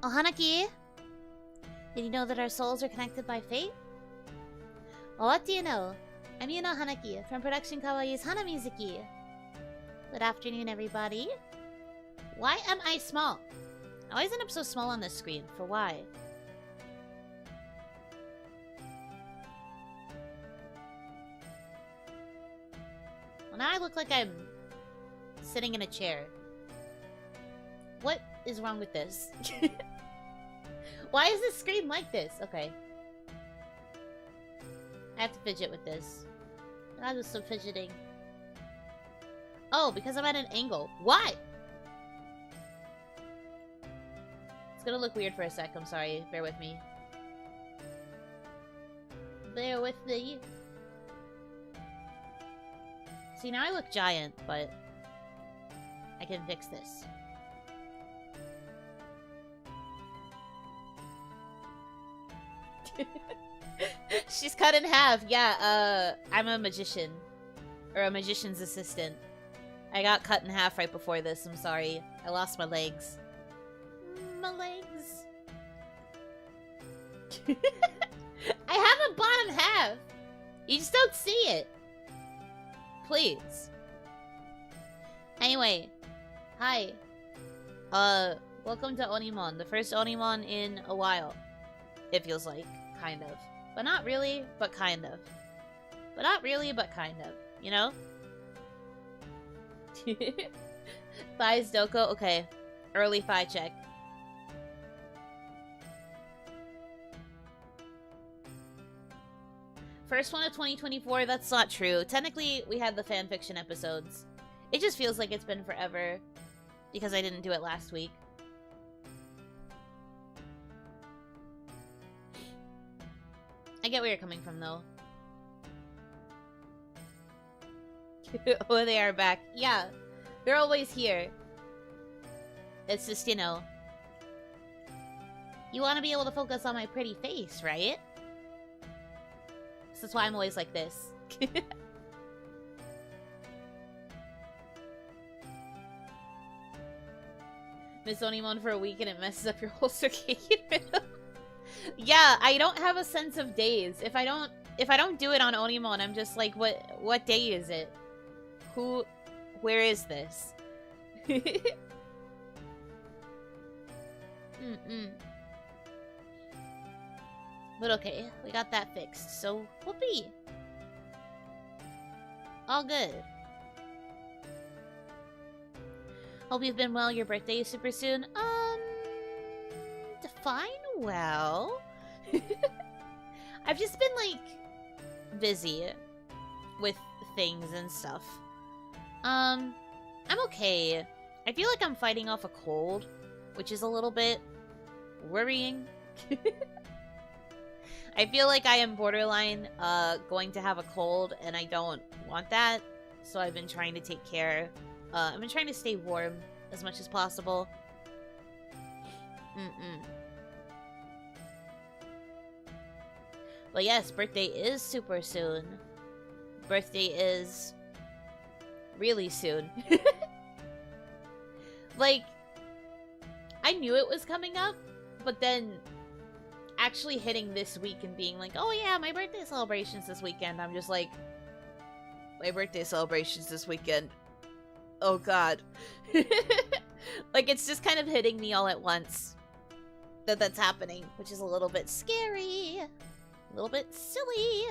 Oh, Hanaki! Did you know that our souls are connected by fate? Well, what do you know? I'm Yuno Hanaki from Production Kawaii's Hanamizuki. Good afternoon, everybody. Why am I small? I always end up so small on this screen. For why? Well, now I look like I'm sitting in a chair. What is wrong with this? Why is this screen like this? Okay. I have to fidget with this. I was so fidgeting. Oh, because I'm at an angle. Why? It's gonna look weird for a sec. I'm sorry. Bear with me. Bear with me. See, now I look giant, but I can fix this. She's cut in half. Yeah, I'm a magician. Or a magician's assistant. I got cut in half right before this. I'm sorry. I lost my legs. My legs. I have a bottom half. You just don't see it. Please. Anyway. Hi. Welcome to OniMon. The first OniMon in a while. It feels like. Kind of. But not really, but kind of. But not really, but kind of. You know? Thighs Doko? Okay. Early thigh check. First one of 2024, that's not true. Technically, we had the fanfiction episodes. It just feels like it's been forever. Because I didn't do it last week. I get where you're coming from, though. Oh, they are back. Yeah, they're always here. It's just, you know. You want to be able to focus on my pretty face, right? So that's why I'm always like this. Miss OniMon for a week and it messes up your whole circadian rhythm. Yeah, I don't have a sense of days. If I don't do it on OniMon, I'm just like, what day is it? Where is this? But okay, we got that fixed, so whoopee. All good. Hope you've been well. Your birthday is super soon. Define well. I've just been like busy with things and stuff. I'm okay. I feel like I'm fighting off a cold, which is a little bit worrying. I feel like I am borderline going to have a cold, and I don't want that. So I've been trying to take care. I've been trying to stay warm as much as possible. But yes, birthday is super soon. Birthday is really soon. Like, I knew it was coming up, but then actually hitting this week and being like, oh yeah, my birthday celebration's this weekend. I'm just like, my birthday celebration's this weekend. Oh god. Like, it's just kind of hitting me all at once that that's happening, which is a little bit scary. A little bit silly.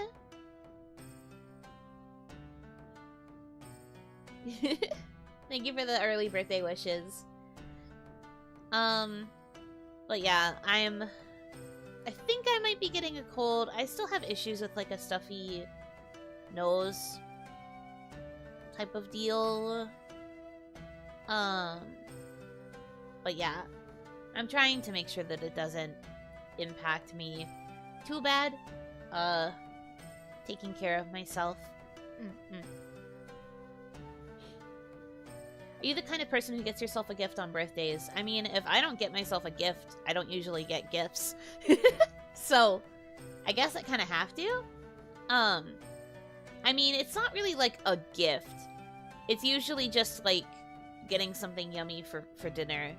Thank you for the early birthday wishes. But yeah, I think I might be getting a cold. I still have issues with like a stuffy nose type of deal. But yeah, I'm trying to make sure that it doesn't impact me too bad. Taking care of myself. Are you the kind of person who gets yourself a gift on birthdays? I mean, if I don't get myself a gift, I don't usually get gifts. So, I guess I kind of have to. I mean, it's not really like a gift. It's usually just like getting something yummy for dinner.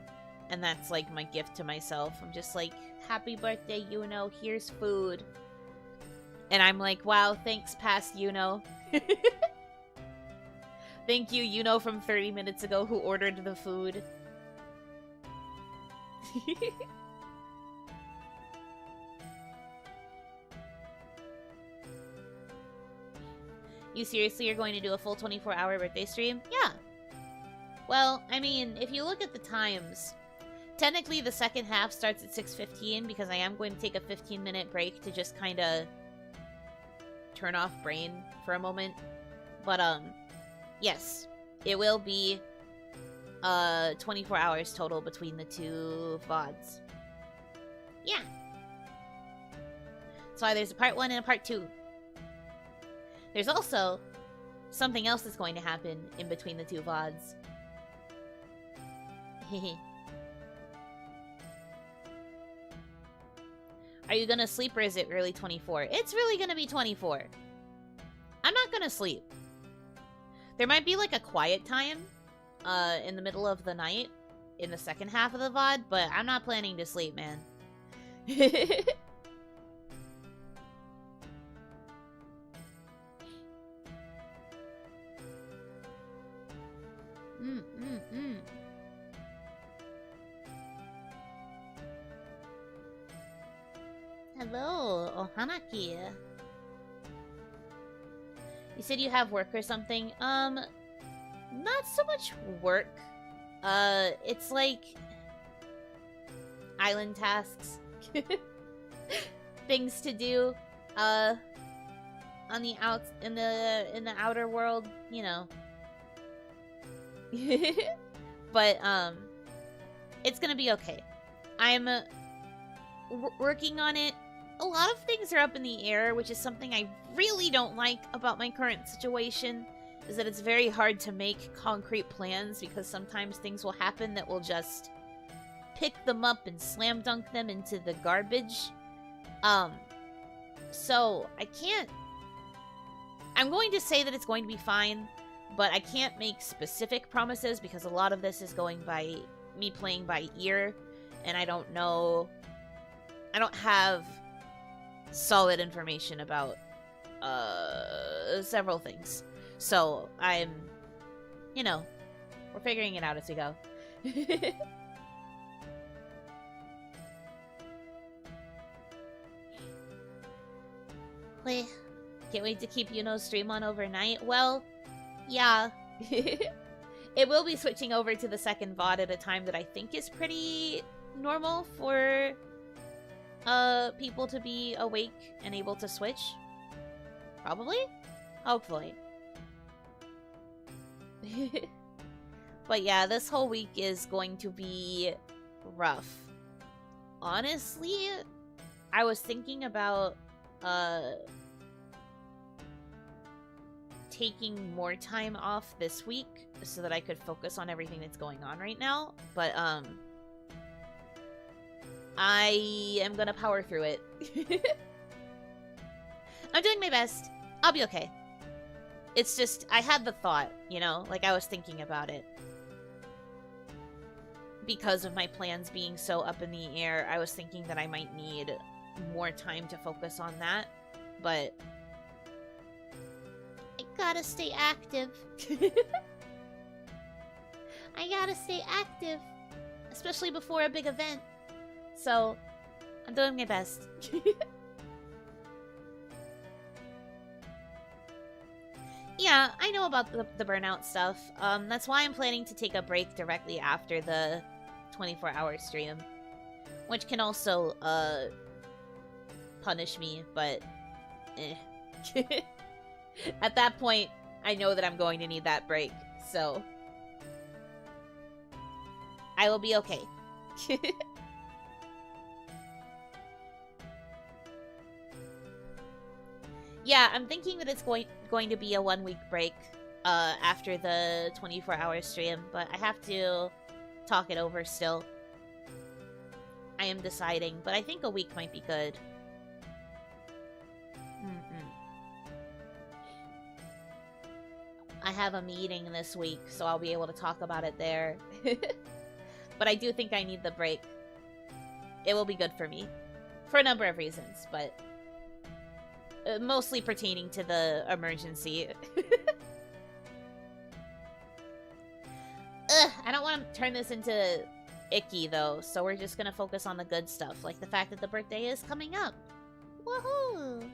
And that's like my gift to myself. I'm just like, happy birthday, Yuno, here's food. And I'm like, wow, thanks, past Yuno. Thank you, Yuno from 30 minutes ago who ordered the food. You seriously are going to do a full 24-hour birthday stream? Yeah. Well, I mean, if you look at the times, technically the second half starts at 6:15 because I am going to take a 15-minute break to just kind of turn off brain for a moment. But, yes, it will be 24 hours total between the two VODs. Yeah. That's why there's a part 1 and a part 2. There's also something else that's going to happen in between the two VODs. Are you gonna sleep or is it really 24? It's really gonna be 24. I'm not gonna sleep. There might be like a quiet time in the middle of the night in the second half of the VOD, but I'm not planning to sleep, man. Hello, Hanaki. You said you have work or something? Not so much work. It's like island tasks. Things to do, on the in the outer world, you know. But, it's gonna be okay. I'm working on it. A lot of things are up in the air, which is something I really don't like about my current situation, is that it's very hard to make concrete plans because sometimes things will happen that will just pick them up and slam dunk them into the garbage. So I can't... I'm going to say that it's going to be fine, but I can't make specific promises because a lot of this is going by me playing by ear, and I don't know... I don't have solid information about several things. So I'm, you know, we're figuring it out as we go. Wait, can't wait to keep Yuno's stream on overnight. Well, yeah. It will be switching over to the second VOD at a time that I think is pretty normal for people to be awake and able to switch. Probably? Hopefully. But yeah, this whole week is going to be rough. Honestly, I was thinking about taking more time off this week so that I could focus on everything that's going on right now, but I am gonna power through it. I'm doing my best. I'll be okay. It's just, I had the thought, you know? Like, I was thinking about it. Because of my plans being so up in the air, I was thinking that I might need more time to focus on that. But I gotta stay active. I gotta stay active. Especially before a big event. So, I'm doing my best. Yeah, I know about the burnout stuff. That's why I'm planning to take a break directly after the 24-hour stream. Which can also, punish me, but... eh. At that point, I know that I'm going to need that break, so... I will be okay. Yeah, I'm thinking that it's going to be a 1-week break after the 24-hour stream, but I have to talk it over still. I am deciding, but I think a week might be good. I have a meeting this week, so I'll be able to talk about it there. But I do think I need the break. It will be good for me. For a number of reasons, but... mostly pertaining to the emergency. Ugh, I don't want to turn this into icky, though, so we're just gonna focus on the good stuff, like the fact that the birthday is coming up. Woohoo!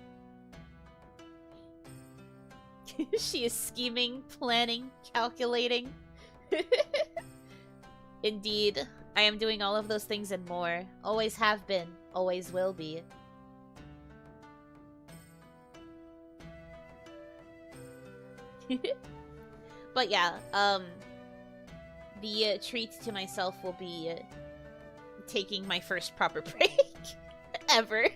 She is scheming, planning, calculating. Indeed, I am doing all of those things and more. Always have been, always will be. But yeah, the treat to myself will be taking my first proper break ever.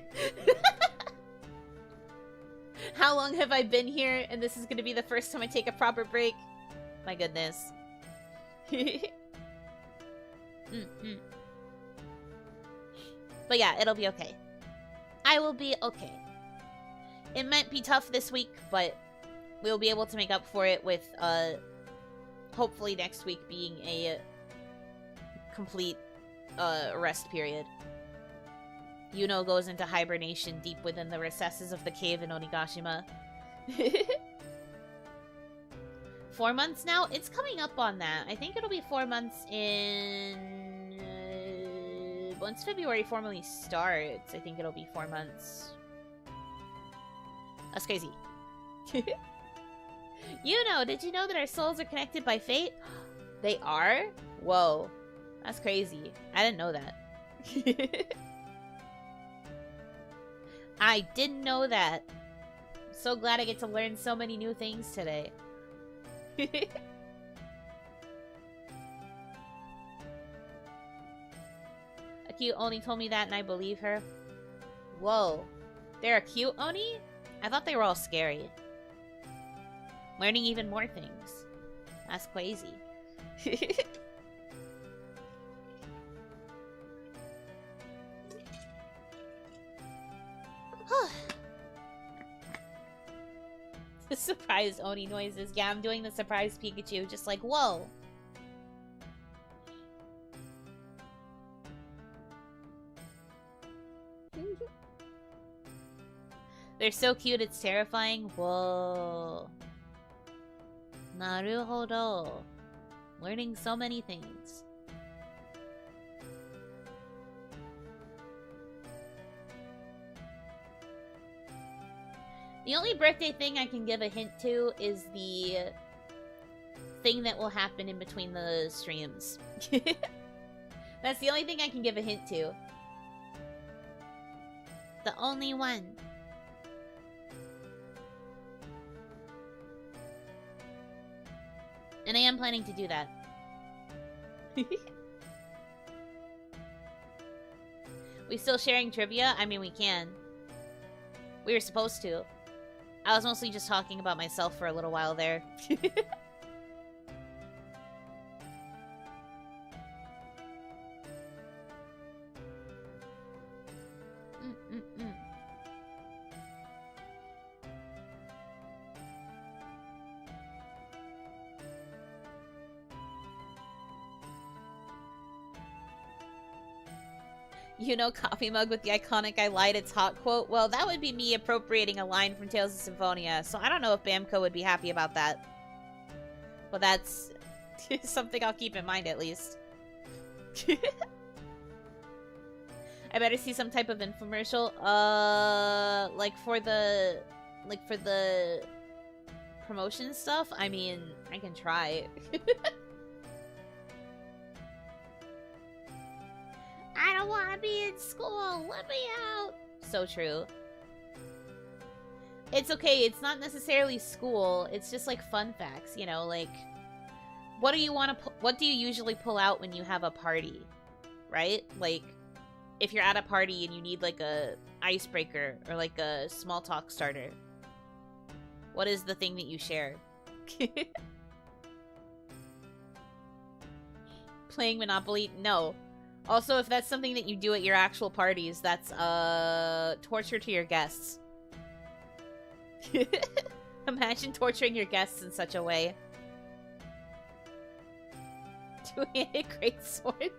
How long have I been here and this is going to be the first time I take a proper break? My goodness. But yeah, it'll be okay. I will be okay. It might be tough this week, but we'll be able to make up for it with, hopefully next week being a complete, rest period. Yuno goes into hibernation deep within the recesses of the cave in Onigashima. 4 months now? It's coming up on that. I think it'll be 4 months in... once February formally starts, I think it'll be 4 months. That's crazy. Yuno, did you know that our souls are connected by fate? They are? Whoa. That's crazy. I didn't know that. I didn't know that. So glad I get to learn so many new things today. A cute Oni told me that and I believe her. Whoa. They're a cute Oni? I thought they were all scary. Learning even more things. That's crazy. The surprised Oni noises. Yeah, I'm doing the surprised Pikachu. Just like, whoa. They're so cute, it's terrifying. Whoa. Naruhodo. Learning so many things. The only birthday thing I can give a hint to is the thing that will happen in between the streams. That's the only thing I can give a hint to. The only one. And I am planning to do that. We still sharing trivia? I mean, we can. We were supposed to. I was mostly just talking about myself for a little while there. You know, coffee mug with the iconic "I lied, it's hot" quote? Well, that would be me appropriating a line from Tales of Symphonia, so I don't know if Bamco would be happy about that. But that's something I'll keep in mind, at least. I better see some type of infomercial. Like for the promotion stuff? I mean, I can try. I don't want to be in school. Let me out. So true. It's okay. It's not necessarily school. It's just like fun facts, you know, like what do you want to what do you usually pull out when you have a party? Right? Like if you're at a party and you need like a icebreaker or like a small talk starter. What is the thing that you share? Playing Monopoly? No. Also, if that's something that you do at your actual parties, that's, torture to your guests. Imagine torturing your guests in such a way. Two-handed great sword.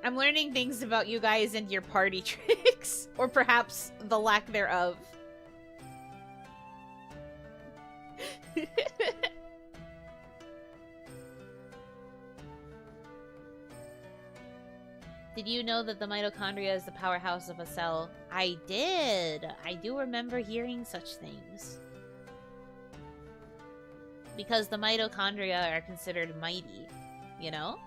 I'm learning things about you guys and your party tricks. Or perhaps the lack thereof. Did you know that the mitochondria is the powerhouse of a cell? I did! I do remember hearing such things. Because the mitochondria are considered mighty, you know?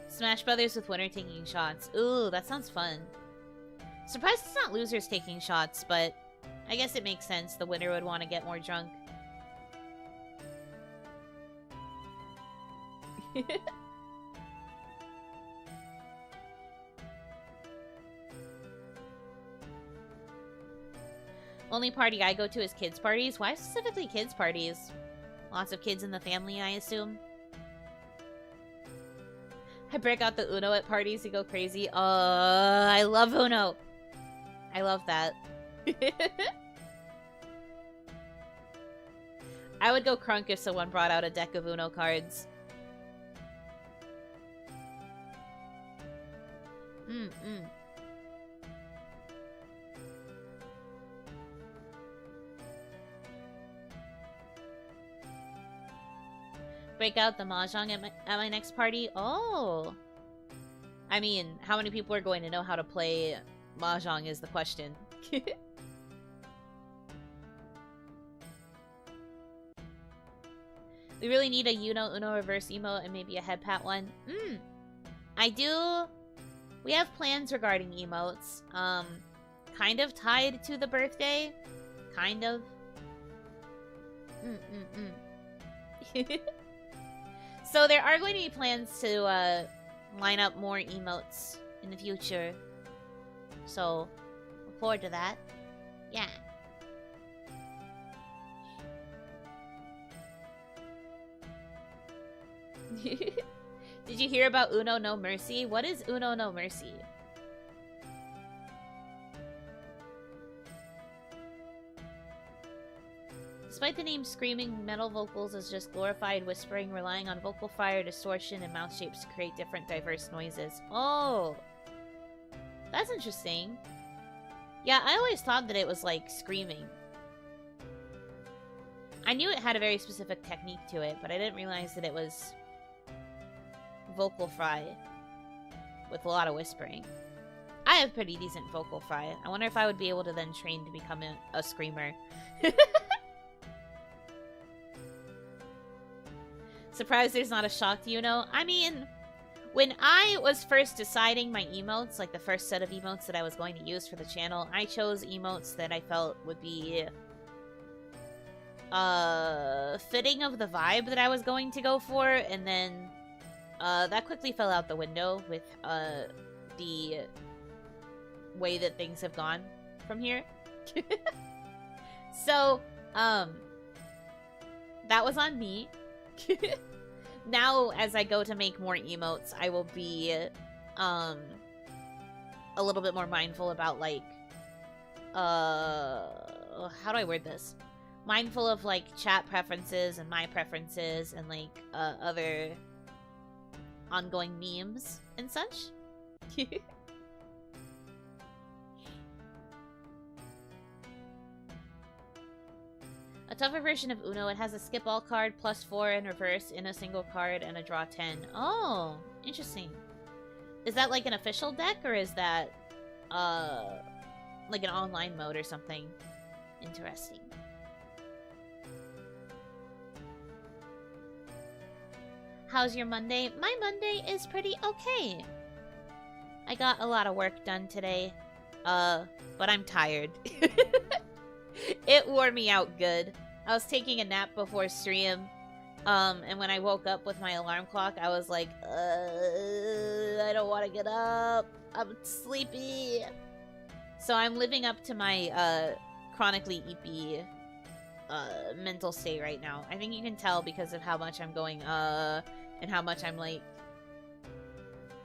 Smash Brothers with winner taking shots. Ooh, that sounds fun. Surprised it's not losers taking shots, but I guess it makes sense. The winner would want to get more drunk. Only party I go to is kids' parties. Why specifically kids' parties? Lots of kids in the family, I assume. I break out the Uno at parties to go crazy. I love Uno. I love that. I would go crunk if someone brought out a deck of Uno cards. Break out the mahjong at my next party? Oh! I mean, how many people are going to know how to play mahjong is the question. We really need a Uno reverse emote and maybe a head pat one. I do. We have plans regarding emotes. Kind of tied to the birthday. Kind of. So there are going to be plans to line up more emotes in the future. So, look forward to that. Yeah. Did you hear about Uno No Mercy? What is Uno No Mercy? Despite the name Screaming, metal vocals is just glorified whispering, relying on vocal fire, distortion, and mouth shapes to create different diverse noises. Oh! That's interesting. Yeah, I always thought that it was like screaming. I knew it had a very specific technique to it, but I didn't realize that it was vocal fry with a lot of whispering. I have pretty decent vocal fry. I wonder if I would be able to then train to become a screamer. Surprised there's not a shocked Yuno. I mean, when I was first deciding my emotes, like the first set of emotes that I was going to use for the channel, I chose emotes that I felt would be fitting of the vibe that I was going to go for, and then that quickly fell out the window with the way that things have gone from here. So, that was on me. Now, as I go to make more emotes, I will be a little bit more mindful about, like, how do I word this? Mindful of, like, chat preferences and my preferences and, like, other ongoing memes and such. A tougher version of Uno, it has a skip all card, +4 in reverse, in a single card, and a draw 10. Oh, interesting. Is that like an official deck, or is that, like an online mode or something? Interesting. How's your Monday? My Monday is pretty okay. I got a lot of work done today, but I'm tired. It wore me out good. I was taking a nap before stream, and when I woke up with my alarm clock, I was like, I don't want to get up. I'm sleepy. So I'm living up to my chronically eepy mental state right now. I think you can tell because of how much I'm going, and how much I'm like...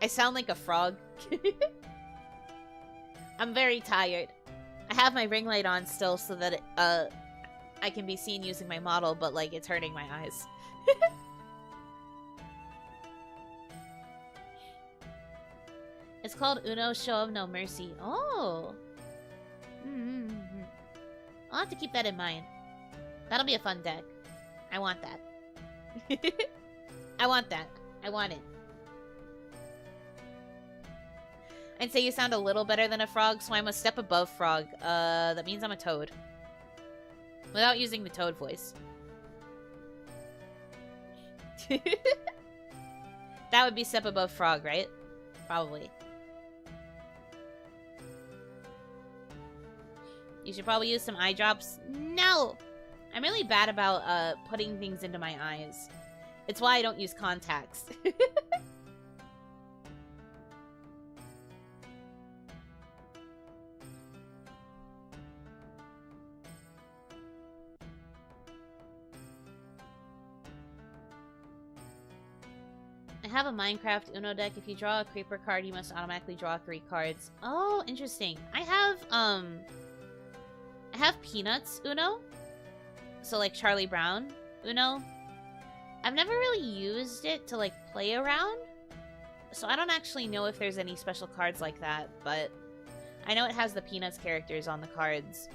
I sound like a frog. I'm very tired. I have my ring light on still so that it, I I can be seen using my model, but, like, it's hurting my eyes. It's called Uno Show of No Mercy. Oh! I'll have to keep that in mind. That'll be a fun deck. I want that. I want that. I want it. I'd say you sound a little better than a frog, so I'm a step above frog. That means I'm a toad. Without using the toad voice. That would be step above frog, right? Probably. You should probably use some eye drops. No! I'm really bad about putting things into my eyes. It's why I don't use contacts. I have a Minecraft Uno deck. If you draw a creeper card, you must automatically draw 3 cards. Oh, interesting. I have Peanuts Uno. So, like, Charlie Brown Uno. I've never really used it to, like, play around. So I don't actually know if there's any special cards like that, but I know it has the Peanuts characters on the cards.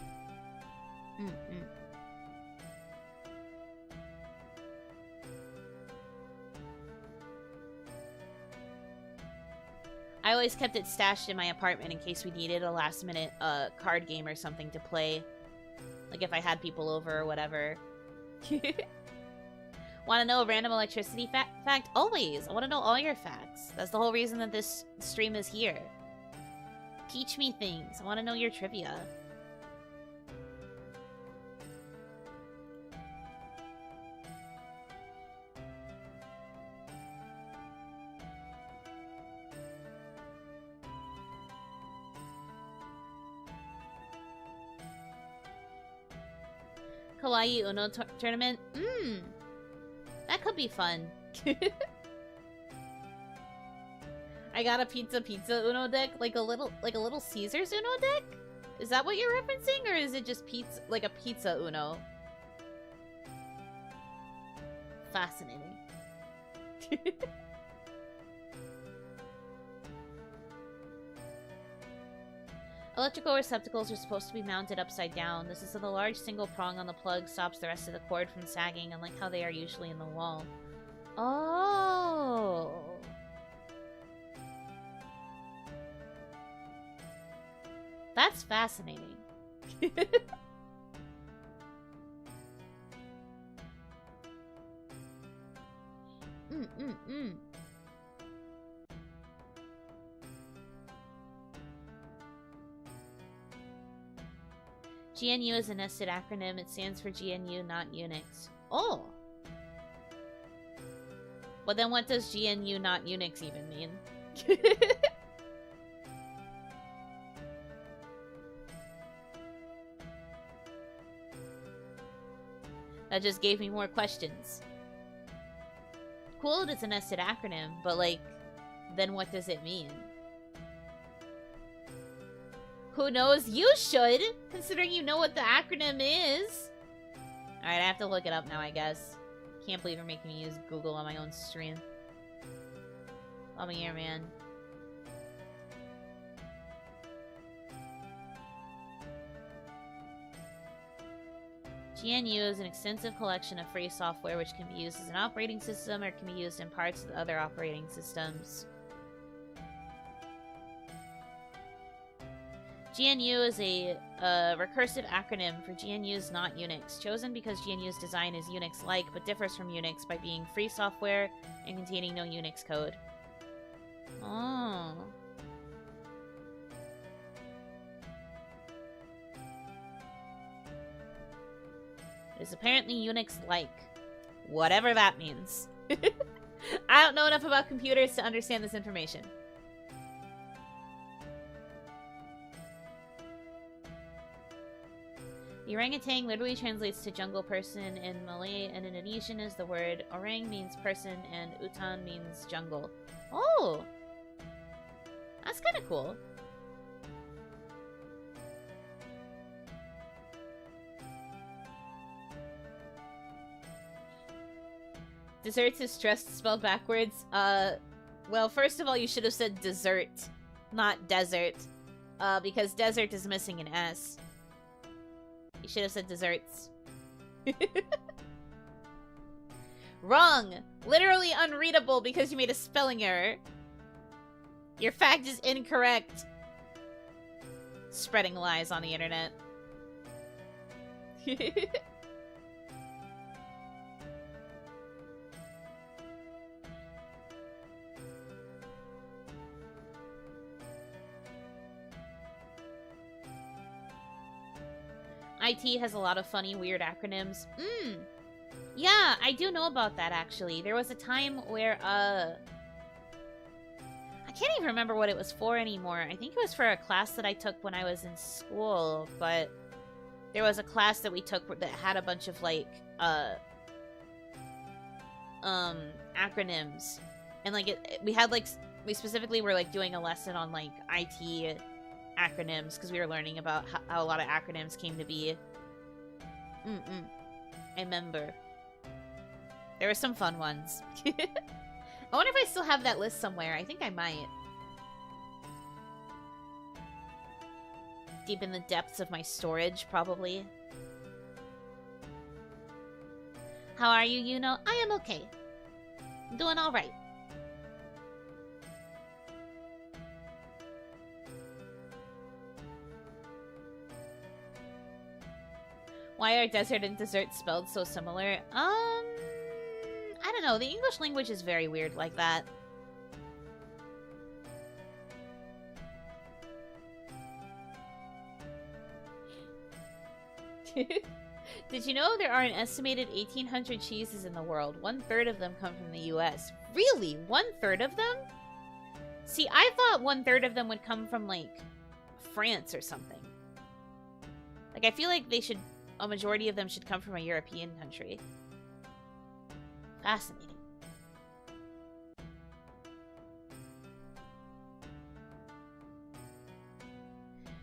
I always kept it stashed in my apartment in case we needed a last-minute card game or something to play. Like if I had people over or whatever. Want to know a random electricity fact? Always! I want to know all your facts. That's the whole reason that this stream is here. Teach me things. I want to know your trivia. Kawaii Uno tournament? That could be fun. I got a pizza Uno deck, like a little Caesar's Uno deck? Is that what you're referencing, or is it just pizza, like a pizza Uno? Fascinating. Electrical receptacles are supposed to be mounted upside down. This is so the large single prong on the plug stops the rest of the cord from sagging, unlike how they are usually in the wall. Oh. That's fascinating. GNU is a nested acronym. It stands for GNU, not Unix. Oh! Well, then what does GNU, not Unix even mean? That just gave me more questions. Cool, it's a nested acronym, but, like, then what does it mean? Who knows? You should, considering you know what the acronym is. Alright, I have to look it up now, I guess. Can't believe you're making me use Google on my own stream. Come here, man. GNU is an extensive collection of free software which can be used as an operating system or can be used in parts of other operating systems. GNU is a recursive acronym for GNU's not Unix, chosen because GNU's design is Unix-like but differs from Unix by being free software and containing no Unix code. Oh. It is apparently Unix-like. Whatever that means. I don't know enough about computers to understand this information. The orangutan literally translates to jungle person in Malay, and in Indonesian is the word orang means person and utan means jungle. Oh! That's kind of cool. Desserts is stressed spelled backwards. Well, first of all, you should have said dessert, not desert. Because desert is missing an S. You should have said desserts. Wrong! Literally unreadable because you made a spelling error. Your fact is incorrect. Spreading lies on the internet. IT has a lot of funny, weird acronyms. Yeah, I do know about that, actually. There was a time where, I can't even remember what it was for anymore. I think it was for a class that I took when I was in school, but there was a class that we took that had a bunch of, like, acronyms. And, like, we had, like, we specifically were, like, doing a lesson on, like, IT acronyms, because we were learning about how a lot of acronyms came to be. I remember. There were some fun ones. I wonder if I still have that list somewhere. I think I might. Deep in the depths of my storage, probably. How are you, Yuno? I am okay. I'm doing alright. Why are desert and dessert spelled so similar? I don't know. The English language is very weird like that. Did you know there are an estimated 1,800 cheeses in the world? 1/3 of them come from the US. Really? 1/3 of them? See, I thought 1/3 of them would come from, like, France or something. Like, I feel like a majority of them should come from a European country. Fascinating.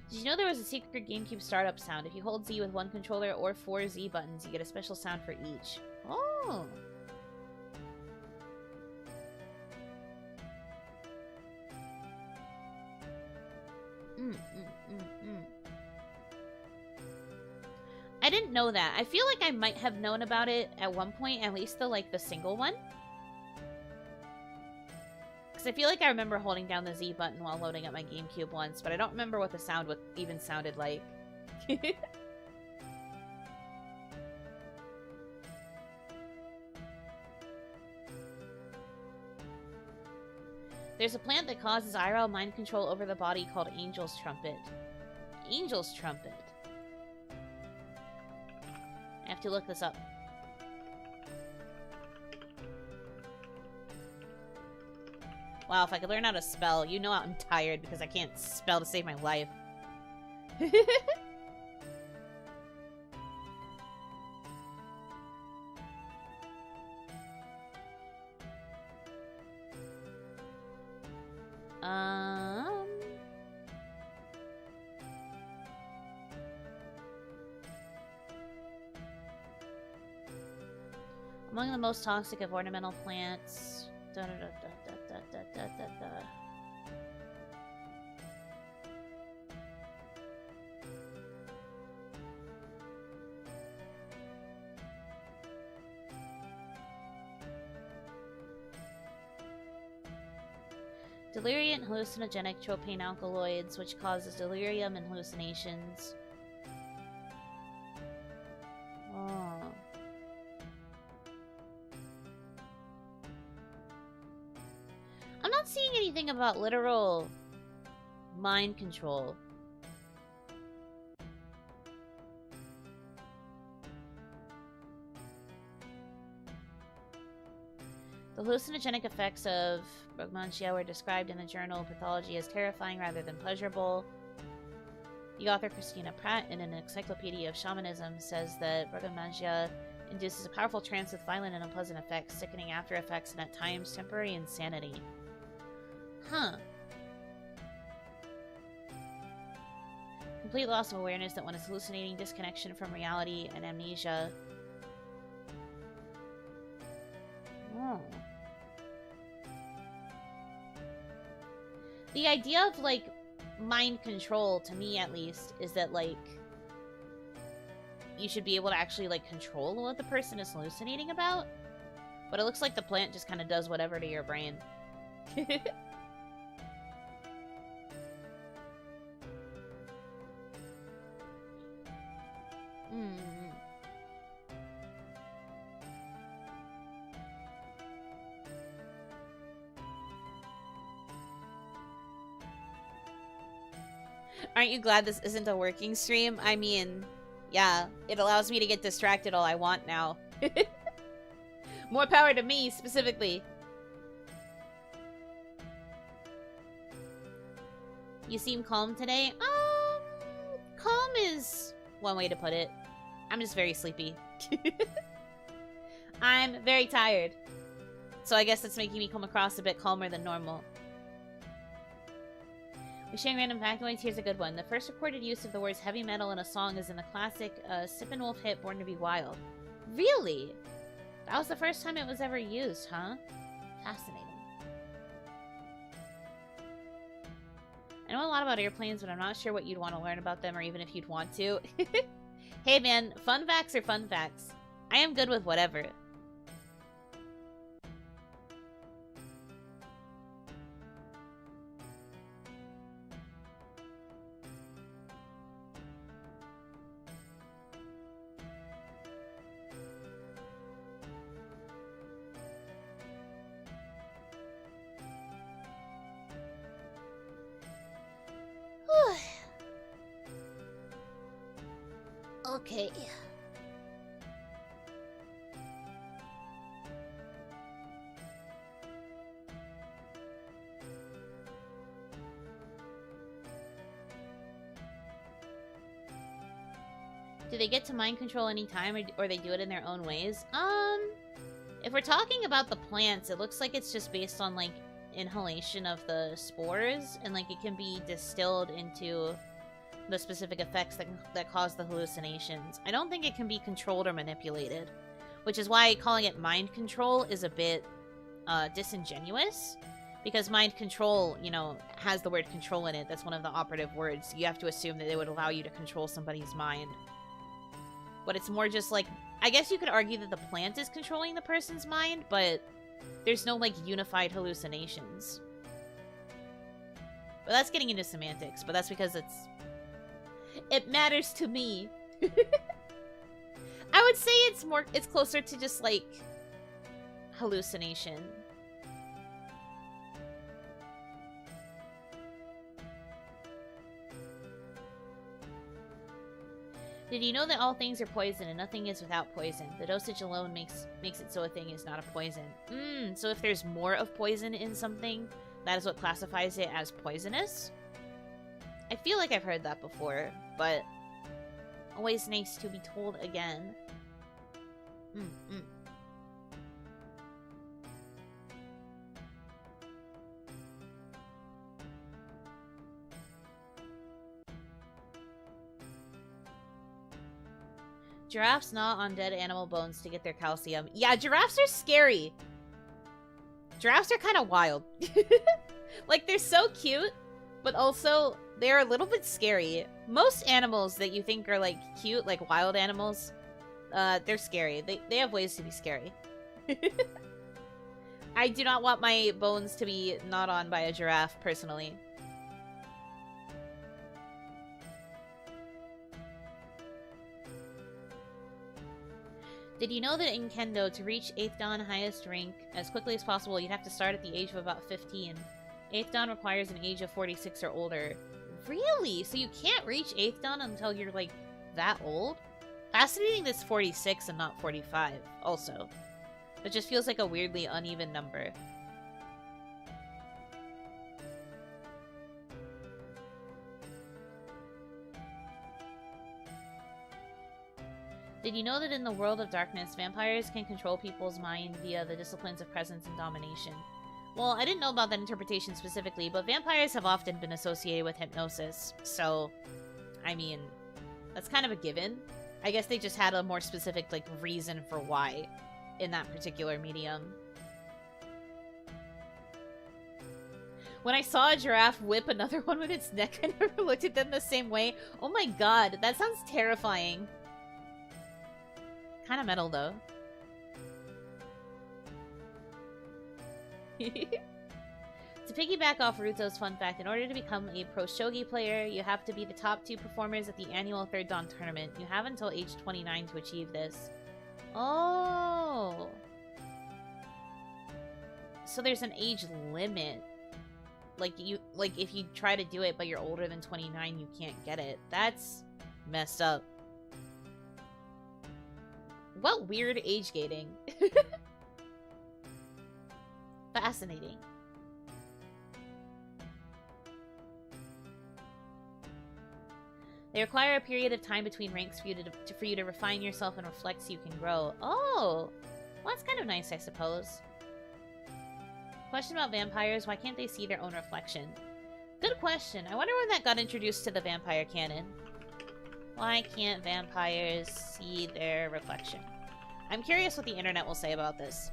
Did you know there was a secret GameCube startup sound? If you hold Z with one controller or 4 Z buttons, you get a special sound for each. Oh! I didn't know that. I feel like I might have known about it at one point, at least the single one. Because I feel like I remember holding down the Z button while loading up my GameCube once, but I don't remember what the sound even sounded like. There's a plant that causes IRL mind control over the body called Angel's Trumpet. Angel's Trumpet. I have to look this up. Wow, if I could learn how to spell. You know I'm tired because I can't spell to save my life. Among the most toxic of ornamental plants. Delirium and hallucinogenic tropane alkaloids, which causes delirium and hallucinations. Oh. I'm not seeing anything about literal mind control. The hallucinogenic effects of Brugmansia were described in the journal Pathology as terrifying rather than pleasurable. The author Christina Pratt, in an encyclopedia of shamanism, says that Brugmansia induces a powerful trance with violent and unpleasant effects, sickening after effects, and at times temporary insanity. Huh. Complete loss of awareness that one is hallucinating, disconnection from reality, and amnesia. The idea of, like, mind control, to me at least, is that, like, you should be able to actually, like, control what the person is hallucinating about. But it looks like the plant just kind of does whatever to your brain. Aren't you glad this isn't a working stream? I mean, yeah, it allows me to get distracted all I want now. More power to me, specifically. You seem calm today? Calm is one way to put it. I'm just very sleepy. I'm very tired. So I guess that's making me come across a bit calmer than normal. We're sharing random factoids. Here's a good one. The first recorded use of the words heavy metal in a song is in the classic Steppenwolf hit Born to Be Wild. Really? That was the first time it was ever used, huh? Fascinating. I know a lot about airplanes, but I'm not sure what you'd want to learn about them or even if you'd want to. Hey man, fun facts are fun facts. I am good with whatever. Okay. Do they get to mind control anytime, or they do it in their own ways? If we're talking about the plants, it looks like it's just based on, like, inhalation of the spores, and, like, it can be distilled into the specific effects that cause the hallucinations. I don't think it can be controlled or manipulated, which is why calling it mind control is a bit disingenuous, because mind control, you know, has the word control in it. That's one of the operative words. You have to assume that it would allow you to control somebody's mind. But it's more just like, I guess you could argue that the plant is controlling the person's mind, but there's no, like, unified hallucinations. But that's getting into semantics, but that's because it matters to me. I would say it's closer to just, like, hallucination. Did you know that all things are poison and nothing is without poison? The dosage alone makes it so a thing is not a poison. So if there's more of poison in something, that is what classifies it as poisonous? I feel like I've heard that before, but always nice to be told again. Giraffes gnaw on dead animal bones to get their calcium. Yeah, giraffes are scary. Giraffes are kind of wild. Like, they're so cute, but also they're a little bit scary. Most animals that you think are, like, cute, like wild animals, they're scary. They have ways to be scary. I do not want my bones to be gnawed on by a giraffe, personally. Did you know that in Kendo, to reach 8th Dan highest rank as quickly as possible, you'd have to start at the age of about 15? 8th Dan requires an age of 46 or older. Really? So you can't reach 8th Dan until you're, like, that old? Fascinating that's 46 and not 45, also. It just feels like a weirdly uneven number. Did you know that in the world of darkness, vampires can control people's mind via the disciplines of presence and domination? Well, I didn't know about that interpretation specifically, but vampires have often been associated with hypnosis, so, I mean, that's kind of a given. I guess they just had a more specific, like, reason for why in that particular medium. When I saw a giraffe whip another one with its neck, I never looked at them the same way. Oh my god, that sounds terrifying. Kind of metal, though. To piggyback off Ruto's fun fact, in order to become a pro shogi player, you have to be the top 2 performers at the annual Third Dawn tournament. You have until age 29 to achieve this. Oh! So there's an age limit. Like, if you try to do it but you're older than 29, you can't get it. That's messed up. What weird age gating. Fascinating. They require a period of time between ranks for you to refine yourself and reflect so you can grow. Oh! Well, that's kind of nice, I suppose. Question about vampires, why can't they see their own reflection? Good question. I wonder when that got introduced to the vampire canon. Why can't vampires see their reflection? I'm curious what the internet will say about this.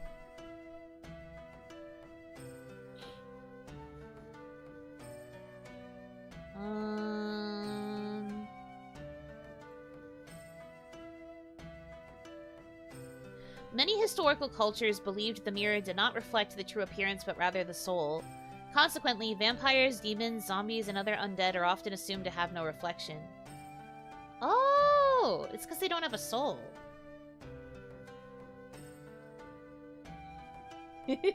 Many historical cultures believed the mirror did not reflect the true appearance, but rather the soul. Consequently, vampires, demons, zombies, and other undead are often assumed to have no reflection. Oh! It's because they don't have a soul. The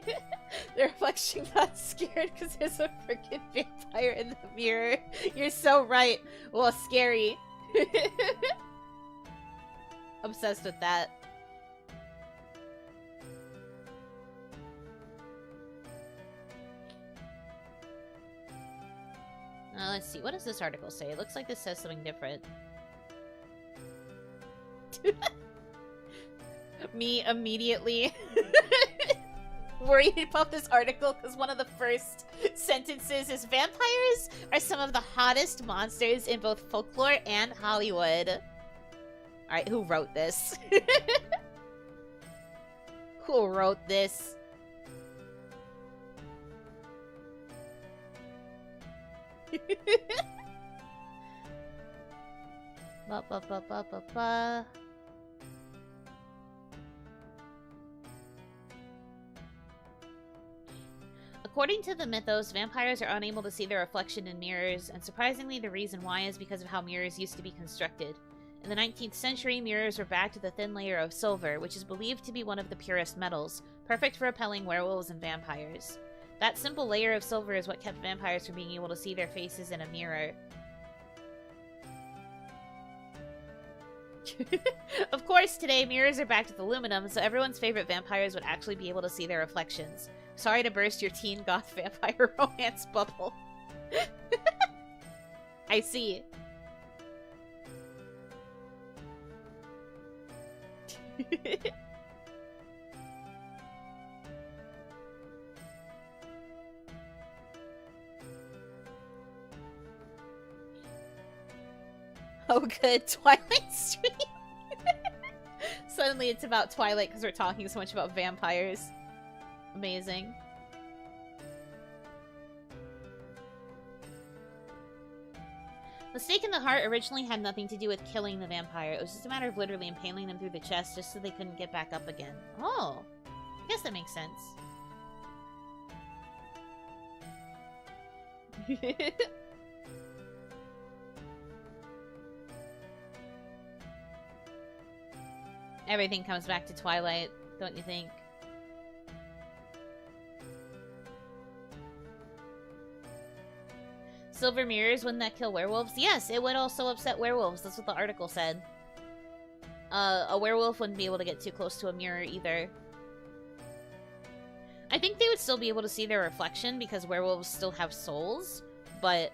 reflection got scared because there's a freaking vampire in the mirror. You're so right. Well, scary. Obsessed with that. Let's see. What does this article say? It looks like this says something different. Me immediately worried about this article because one of the first sentences is vampires are some of the hottest monsters in both folklore and Hollywood. Alright, who wrote this? Who wrote this? Ba, ba, ba, ba, ba, ba. According to the mythos, vampires are unable to see their reflection in mirrors, and surprisingly the reason why is because of how mirrors used to be constructed. In the 19th century, mirrors were backed with a thin layer of silver, which is believed to be one of the purest metals, perfect for repelling werewolves and vampires. That simple layer of silver is what kept vampires from being able to see their faces in a mirror. Of course, today mirrors are backed with aluminum, so everyone's favorite vampires would actually be able to see their reflections. Sorry to burst your teen goth vampire romance bubble. I see. Oh good, Twilight stream! Suddenly it's about Twilight because we're talking so much about vampires. Amazing. The stake in the heart originally had nothing to do with killing the vampire. It was just a matter of literally impaling them through the chest just so they couldn't get back up again. Oh! I guess that makes sense. Everything comes back to Twilight, don't you think? Silver mirrors, wouldn't that kill werewolves? Yes, it would also upset werewolves. That's what the article said. A werewolf wouldn't be able to get too close to a mirror either. I think they would still be able to see their reflection because werewolves still have souls, but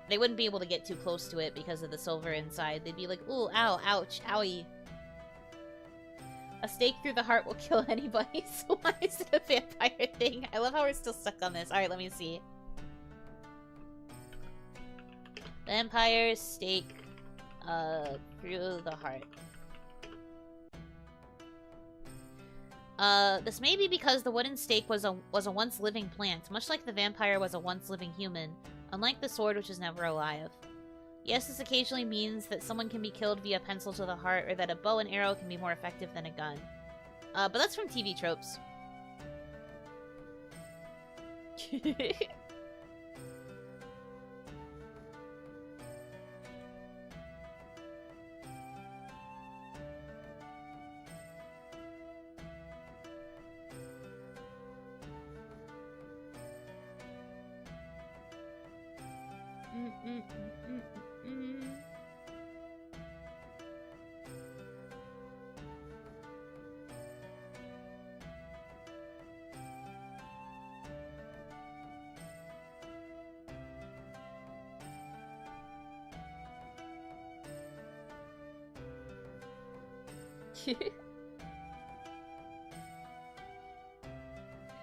they wouldn't be able to get too close to it because of the silver inside. They'd be like, ooh, ow, ouch, owie. A stake through the heart will kill anybody, so why is it a vampire thing? I love how we're still stuck on this. Alright, let me see. Vampire stake through the heart. This may be because the wooden stake was a once living plant, much like the vampire was a once living human, unlike the sword which is never alive. Yes, this occasionally means that someone can be killed via pencil to the heart, or that a bow and arrow can be more effective than a gun. But that's from TV tropes.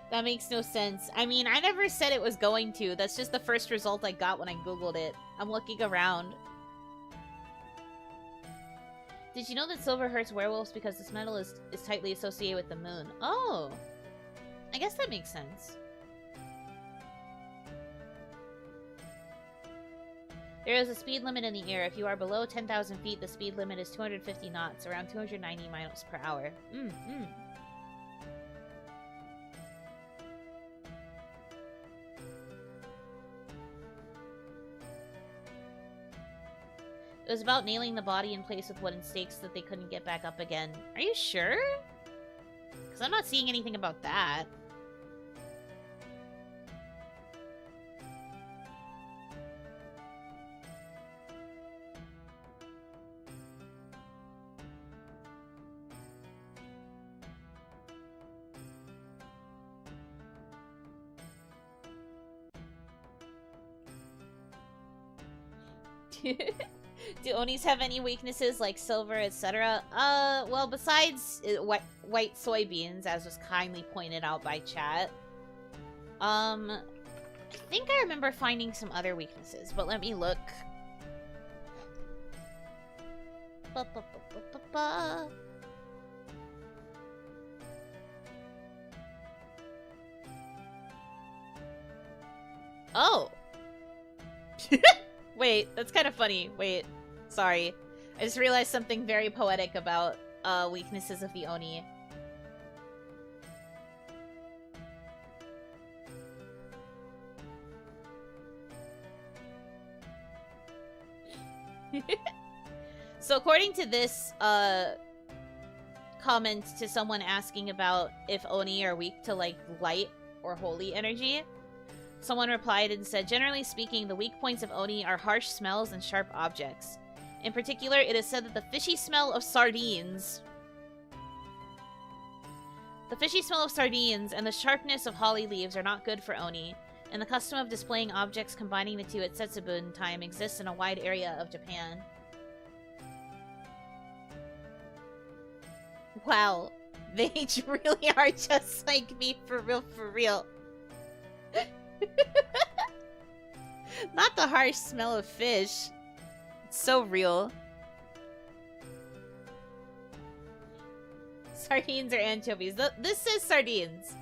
That makes no sense. I mean, I never said it was going to. That's just the first result I got when I googled it. I'm looking around. Did you know that silver hurts werewolves because this metal is tightly associated with the moon? Oh! I guess that makes sense. There is a speed limit in the air. If you are below 10,000 feet, the speed limit is 250 knots, around 290 miles per hour. It was about nailing the body in place with wooden stakes so that they couldn't get back up again. Are you sure? Because I'm not seeing anything about that. Do Onis have any weaknesses like silver, etc.? Well, besides white soybeans, as was kindly pointed out by chat. I think I remember finding some other weaknesses, but let me look. Oh! Wait, that's kind of funny. Wait, sorry. I just realized something very poetic about weaknesses of the Oni. So according to this comment to someone asking about if Oni are weak to like light or holy energy, someone replied and said, generally speaking, the weak points of Oni are harsh smells and sharp objects. In particular, it is said that the fishy smell of sardines and the sharpness of holly leaves are not good for Oni, and the custom of displaying objects combining the two at Setsubun time exists in a wide area of Japan. Wow, they really are just like me, for real, for real. Not the harsh smell of fish. It's so real. Sardines or anchovies. This says sardines.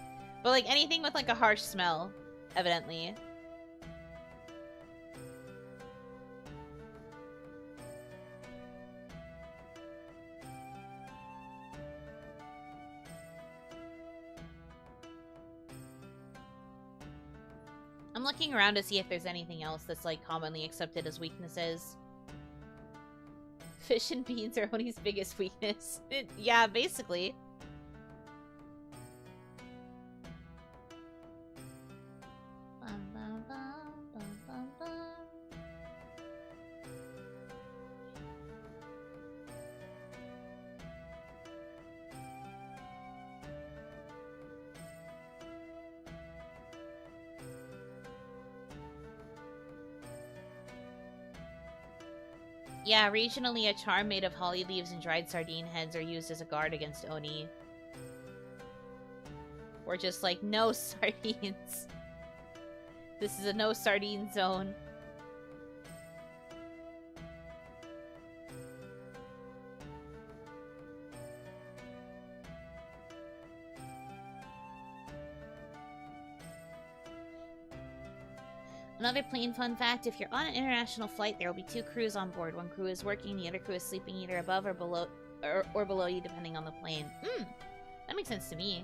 But like anything with like a harsh smell, evidently. I'm looking around to see if there's anything else that's like commonly accepted as weaknesses. Fish and beans are Oni's biggest weakness. Yeah, basically. Yeah, regionally a charm made of holly leaves and dried sardine heads are used as a guard against Oni. Or just like, no sardines. This is a no sardine zone. Another plane fun fact, if you're on an international flight, there will be 2 crews on board. One crew is working, the other crew is sleeping either above or below you, depending on the plane. That makes sense to me.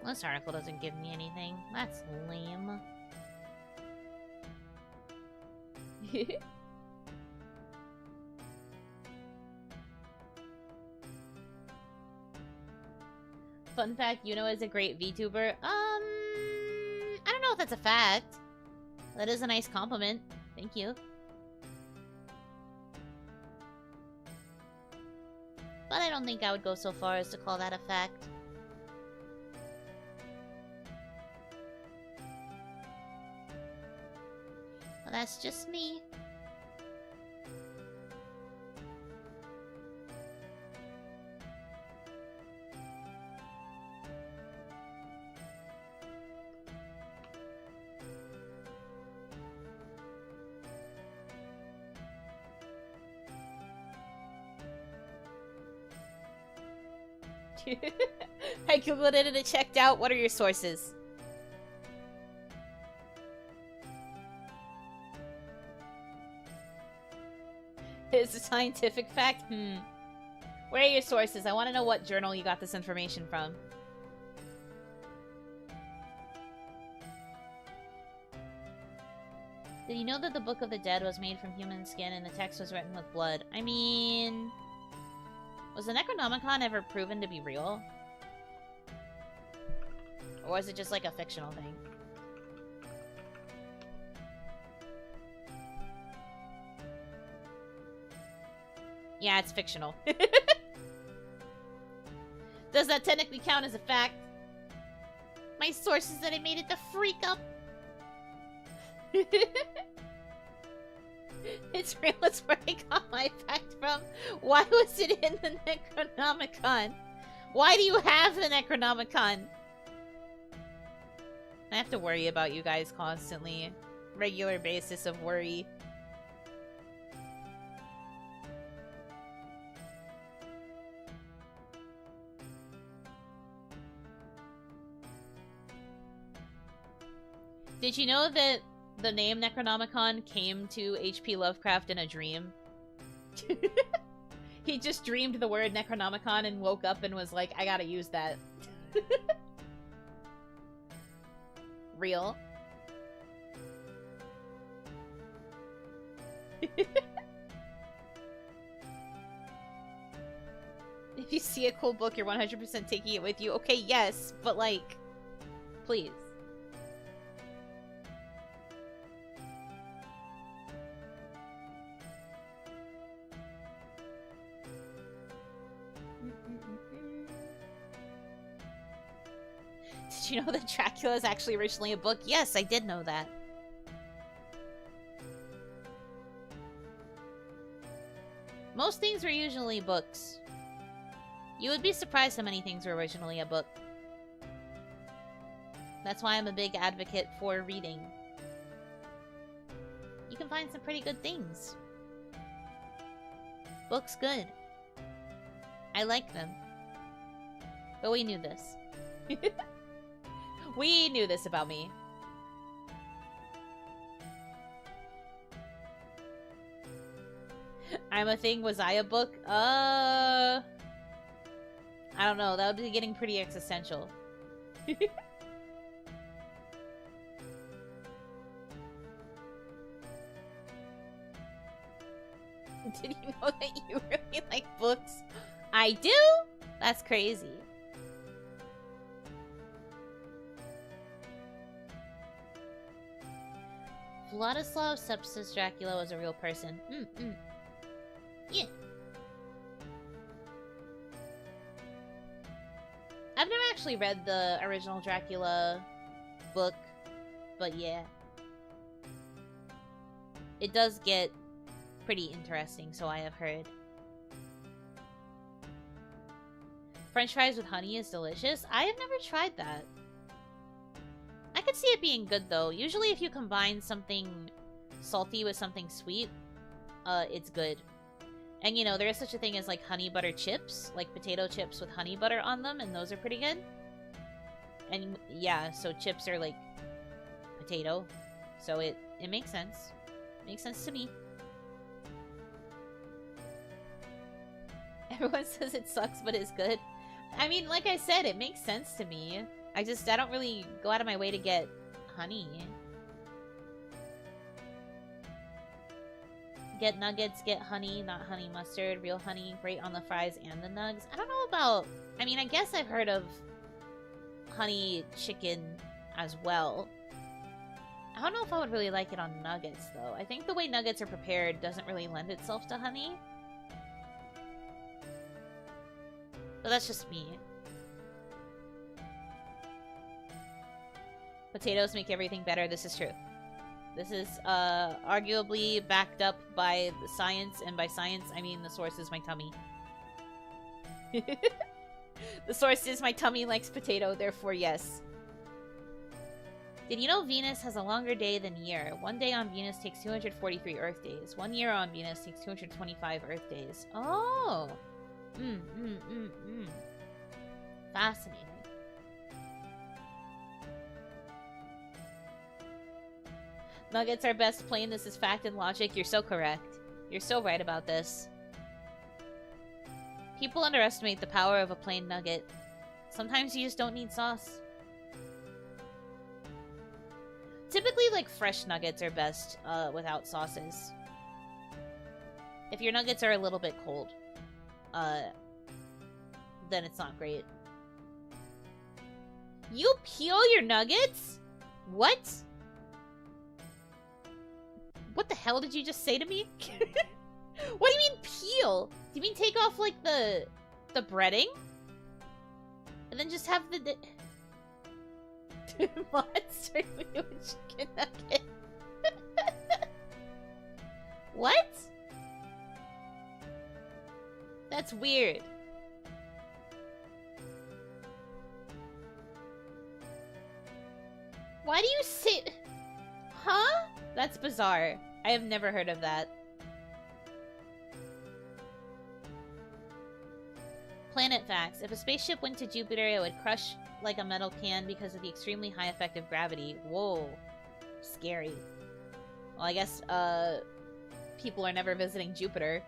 This article doesn't give me anything. That's lame. Fun fact, Yuno is a great VTuber. I don't know if that's a fact. That is a nice compliment. Thank you. But I don't think I would go so far as to call that a fact. Well, that's just me. I googled it and it checked out. What are your sources? It's a scientific fact? Where are your sources? I want to know what journal you got this information from. Did you know that the Book of the Dead was made from human skin and the text was written with blood? I mean... was the Necronomicon ever proven to be real? Or was it just like a fictional thing? Yeah, it's fictional. Does that technically count as a fact? My source is that I made it the freak up. It's real, it's where I got my fact from. Why was it in the Necronomicon? Why do you have the Necronomicon? I have to worry about you guys constantly. Regular basis of worry. Did you know that the name Necronomicon came to H.P. Lovecraft in a dream? He just dreamed the word Necronomicon and woke up and was like, I gotta use that. Real. If you see a cool book, you're 100% taking it with you. Okay, yes, but like, please. Did you know that Dracula is actually originally a book? Yes, I did know that. Most things were usually books. You would be surprised how many things were originally a book. That's why I'm a big advocate for reading. You can find some pretty good things. Books good. I like them. But we knew this. We knew this about me. I'm a thing. Was I a book? I don't know. That would be getting pretty existential. Did you know that you really like books? I do? That's crazy. Vladislav Sepsis Dracula was a real person. Yeah. I've never actually read the original Dracula book, but yeah. It does get pretty interesting, so I have heard. French fries with honey is delicious. I have never tried that. I could see it being good, though. Usually if you combine something salty with something sweet, it's good. And, you know, there is such a thing as, like, honey butter chips. Like, potato chips with honey butter on them, and those are pretty good. And, yeah, so chips are, like, potato. So it makes sense. Makes sense to me. Everyone says it sucks, but it's good. I mean, like I said, it makes sense to me. I don't really go out of my way to get honey. Get nuggets, get honey, not honey mustard. Real honey, great on the fries and the nugs. I don't know about... I mean, I guess I've heard of honey chicken as well. I don't know if I would really like it on nuggets, though. I think the way nuggets are prepared doesn't really lend itself to honey. But that's just me. Potatoes make everything better. This is true. This is arguably backed up by the science, and by science, I mean the source is my tummy. The source is my tummy likes potato, therefore yes. Did you know Venus has a longer day than year? One day on Venus takes 243 Earth days. 1 year on Venus takes 225 Earth days. Oh! Fascinating. Nuggets are best plain. This is fact and logic. You're so correct. You're so right about this. People underestimate the power of a plain nugget. Sometimes you just don't need sauce. Typically, like, fresh nuggets are best without sauces. If your nuggets are a little bit cold, then it's not great. You peel your nuggets? What? What the hell did you just say to me? What do you mean peel? Do you mean take off, like, the breading? And then just have the... Monster meal chicken nugget. What? That's weird. Why do you say... Huh? That's bizarre. I have never heard of that. Planet facts. If a spaceship went to Jupiter, it would crush like a metal can because of the extremely high effective gravity. Whoa. Scary. Well, I guess, people are never visiting Jupiter.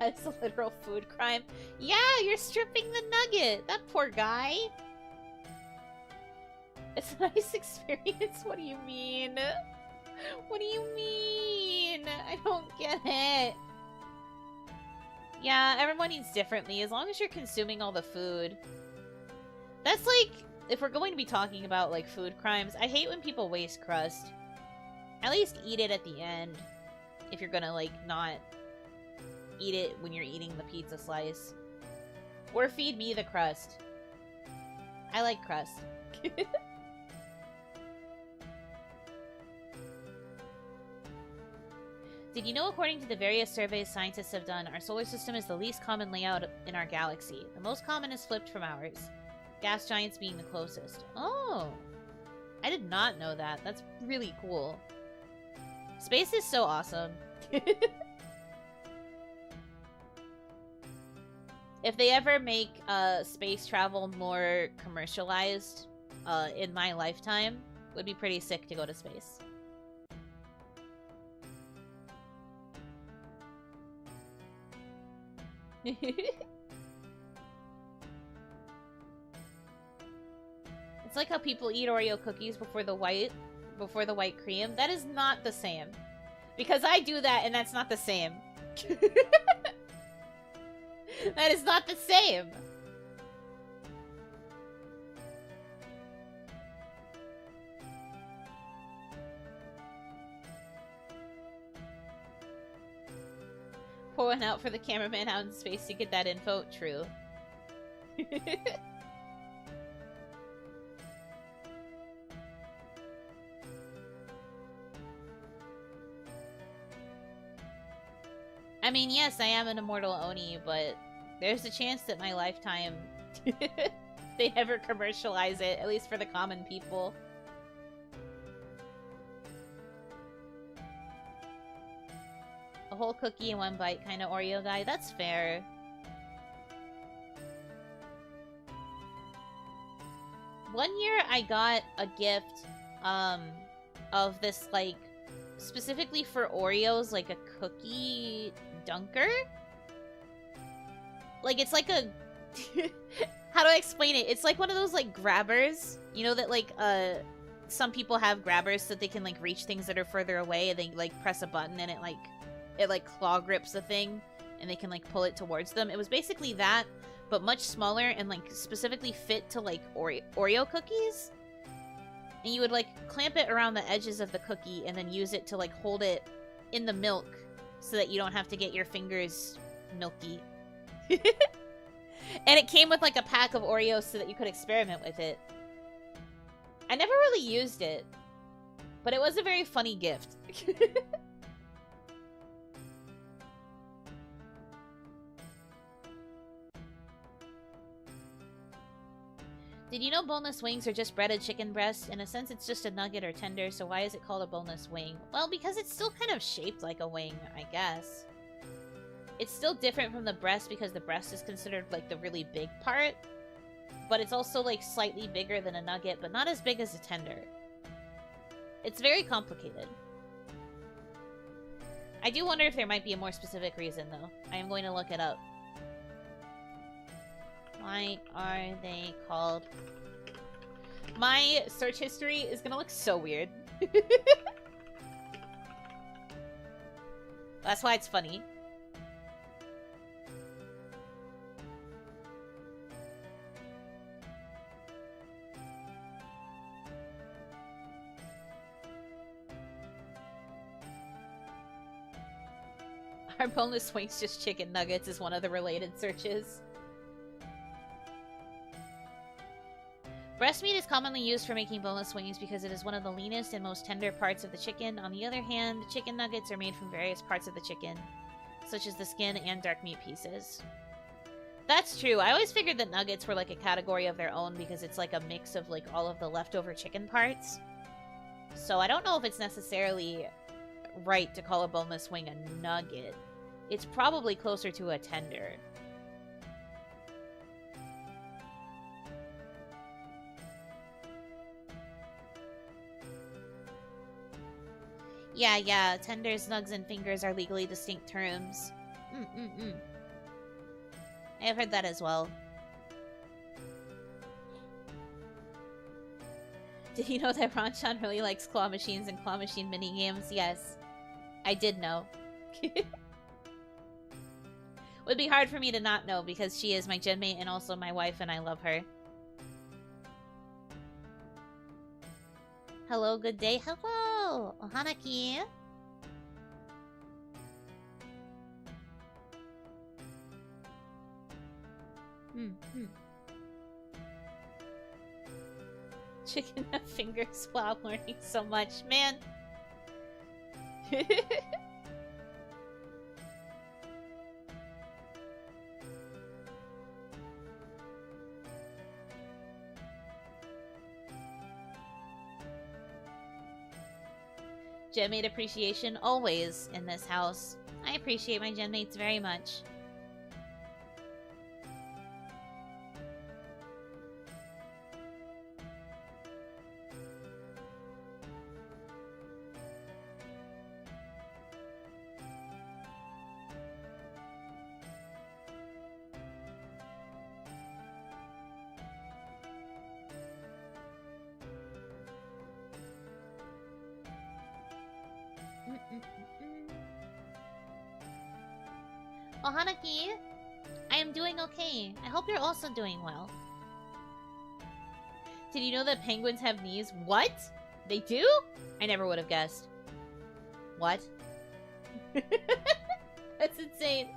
That's a literal food crime. Yeah, you're stripping the nugget! That poor guy! It's a nice experience. What do you mean? What do you mean? I don't get it. Yeah, everyone eats differently, as long as you're consuming all the food. That's like, if we're going to be talking about, like, food crimes, I hate when people waste crust. At least eat it at the end. If you're gonna, like, not eat it when you're eating the pizza slice. Or feed me the crust. I like crust. Did you know, according to the various surveys scientists have done, our solar system is the least common layout in our galaxy. The most common is flipped from ours. Gas giants being the closest. Oh! I did not know that. That's really cool. Space is so awesome. If they ever make space travel more commercialized in my lifetime, it would be pretty sick to go to space. It's like how people eat Oreo cookies before the white cream. That is not the same. Because I do that and that's not the same. That is not the same. one out for the cameraman out in space to get that info. True. I mean, yes, I am an immortal Oni, but there's a chance that my lifetime they never commercialize it, at least for the common people. A whole cookie in one bite kind of Oreo guy. That's fair. One year I got a gift of this, like, specifically for Oreos, like a cookie dunker. Like, it's like a... How do I explain it? It's like one of those, like, grabbers. You know that, like, some people have grabbers so that they can, like, reach things that are further away, and they, like, press a button and it, like, claw grips the thing, and they can, like, pull it towards them. It was basically that, but much smaller and, like, specifically fit to, like, Oreo cookies. And you would, like, clamp it around the edges of the cookie and then use it to, like, hold it in the milk so that you don't have to get your fingers milky. And it came with, like, a pack of Oreos so that you could experiment with it. I never really used it, but it was a very funny gift. Did you know boneless wings are just breaded chicken breasts? In a sense, it's just a nugget or tender, so why is it called a boneless wing? Well, because it's still kind of shaped like a wing, I guess. It's still different from the breast because the breast is considered, like, the really big part. But it's also, like, slightly bigger than a nugget, but not as big as a tender. It's very complicated. I do wonder if there might be a more specific reason, though. I am going to look it up. Why are they called? My search history is gonna look so weird. That's why it's funny. Are boneless wings just chicken nuggets is one of the related searches. Breast meat is commonly used for making boneless wings because it is one of the leanest and most tender parts of the chicken. On the other hand, chicken nuggets are made from various parts of the chicken, such as the skin and dark meat pieces. That's true. I always figured that nuggets were like a category of their own because it's like a mix of like all of the leftover chicken parts. So I don't know if it's necessarily right to call a boneless wing a nugget. It's probably closer to a tender. Yeah, tenders, nugs, and fingers are legally distinct terms. I have heard that as well. Did you know that Ranchan really likes claw machines and claw machine minigames? Yes. I did know. Would be hard for me to not know because she is my genmate and also my wife and I love her. Hello, good day. Hello! Hanaki. Chicken nut fingers while learning so much. Man! Genmate appreciation always in this house. I appreciate my genmates very much. Oh, Hanaki, I am doing okay. I hope you're also doing well. Did you know that penguins have knees? What? They do? I never would have guessed. What? That's insane.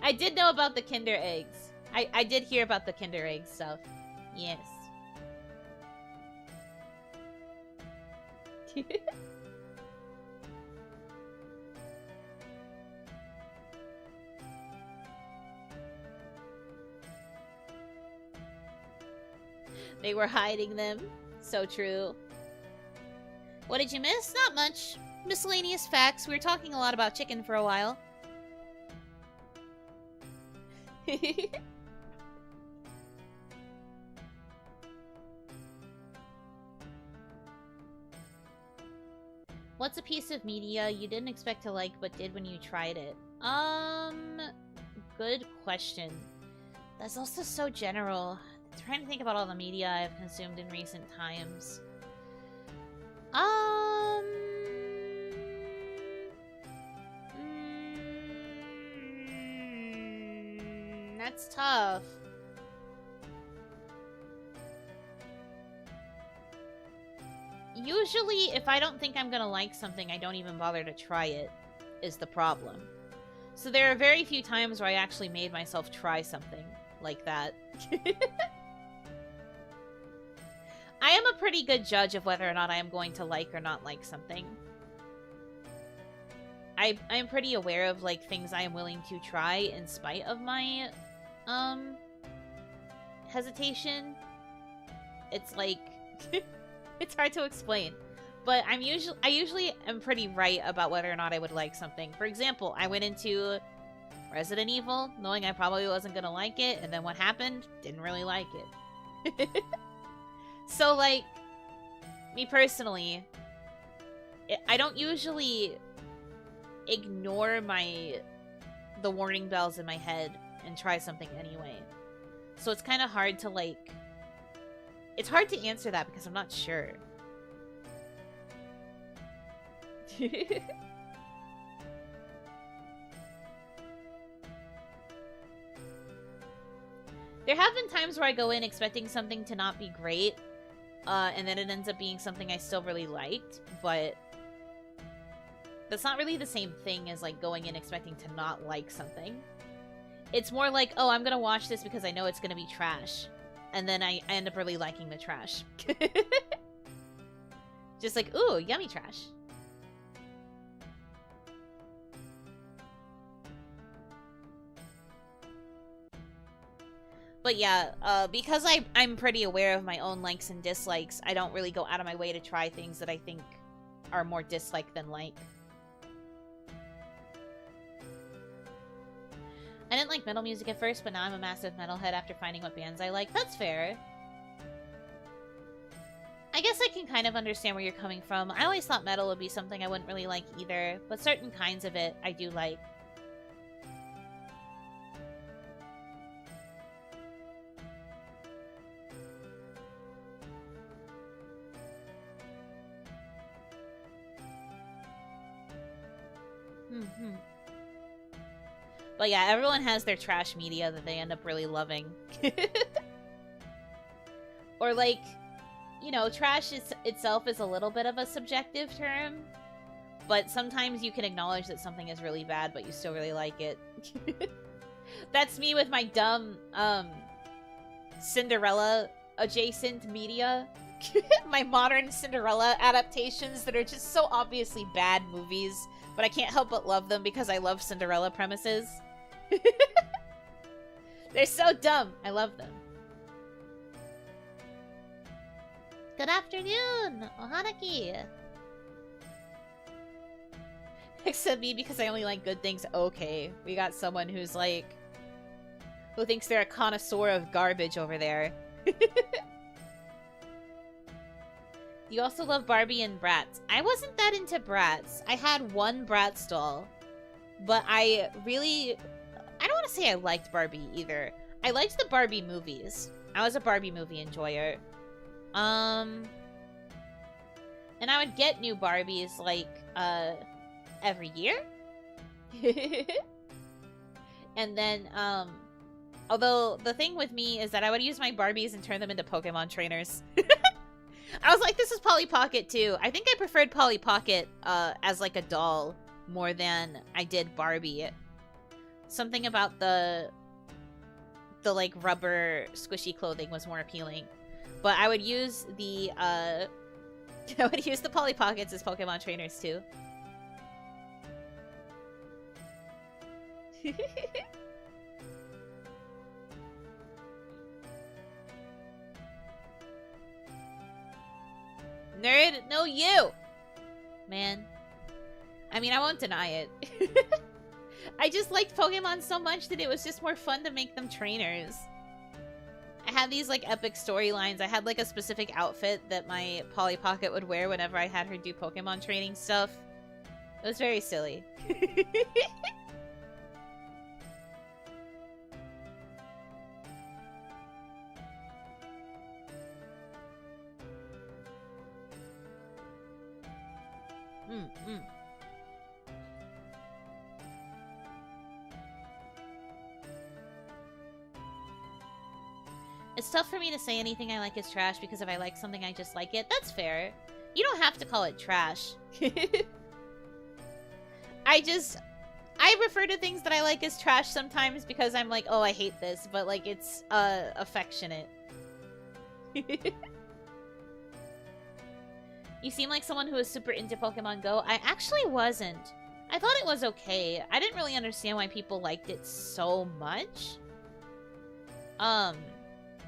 I did know about the Kinder eggs. I did hear about the Kinder egg stuff. Yes. They were hiding them. So true. What did you miss? Not much. Miscellaneous facts. We were talking a lot about chicken for a while. What's a piece of media you didn't expect to like but did when you tried it? Good question. That's also so general. I'm trying to think about all the media I've consumed in recent times. That's tough. Usually, if I don't think I'm gonna like something, I don't even bother to try it, is the problem. So there are very few times where I actually made myself try something like that. I am a pretty good judge of whether or not I am going to like or not like something. I'm pretty aware of, like, things I am willing to try in spite of my, hesitation. It's like... It's hard to explain. But I usually am pretty right about whether or not I would like something. For example, I went into Resident Evil knowing I probably wasn't gonna like it, and then what happened? Didn't really like it. So, like, me personally, I don't usually ignore the warning bells in my head and try something anyway. So it's kind of hard to, like... It's hard to answer that because I'm not sure. There have been times where I go in expecting something to not be great, and then it ends up being something I still really liked, but that's not really the same thing as, like, going in expecting to not like something. It's more like, oh, I'm gonna watch this because I know it's gonna be trash. And then I end up really liking the trash. Just like, ooh, yummy trash. But yeah, because I'm pretty aware of my own likes and dislikes, I don't really go out of my way to try things that I think are more dislike than like. I didn't like metal music at first, but now I'm a massive metalhead after finding what bands I like. That's fair. I guess I can kind of understand where you're coming from. I always thought metal would be something I wouldn't really like either, but certain kinds of it I do like. But yeah, everyone has their trash media that they end up really loving. Or like, you know, trash itself is a little bit of a subjective term, but sometimes you can acknowledge that something is really bad, but you still really like it. That's me with my dumb, Cinderella adjacent media. My modern Cinderella adaptations that are just so obviously bad movies, but I can't help but love them because I love Cinderella premises. They're so dumb. I love them. Good afternoon, Hanaki. Except me because I only like good things. Okay, we got someone who's like... who thinks they're a connoisseur of garbage over there. You also love Barbie and Bratz. I wasn't that into Bratz. I had one Bratz doll. But I don't want to say I liked Barbie either. I liked the Barbie movies. I was a Barbie movie enjoyer. And I would get new Barbies, like, every year. And then, although the thing with me is that I would use my Barbies and turn them into Pokemon trainers. I was like, this is Polly Pocket too. I think I preferred Polly Pocket as like a doll more than I did Barbie. Something about the like rubber squishy clothing was more appealing. But I would use the I would use the Polly Pockets as Pokemon trainers too. Nerd, no you! Man. I mean, I won't deny it. I just liked Pokemon so much that it was just more fun to make them trainers. I had these, like, epic storylines. I had, like, a specific outfit that my Polly Pocket would wear whenever I had her do Pokemon training stuff. It was very silly. It's tough for me to say anything I like is trash because if I like something, I just like it. That's fair. You don't have to call it trash. I refer to things that I like as trash sometimes because I'm like, oh, I hate this, but like it's affectionate. You seem like someone who is super into Pokemon Go. I actually wasn't. I thought it was okay. I didn't really understand why people liked it so much.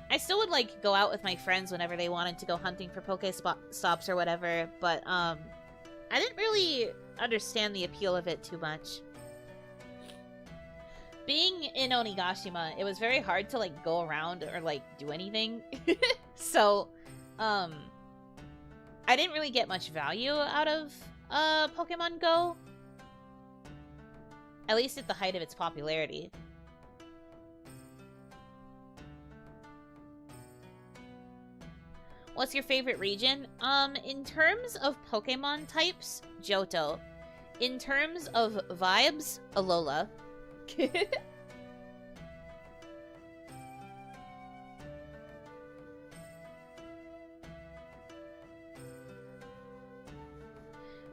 I still would, like, go out with my friends whenever they wanted to go hunting for Pokestops or whatever, but, I didn't really understand the appeal of it too much. Being in Onigashima, it was very hard to, like, go around or, like, do anything. So, I didn't really get much value out of, Pokemon Go. At least at the height of its popularity. What's your favorite region? In terms of Pokemon types, Johto. In terms of vibes, Alola.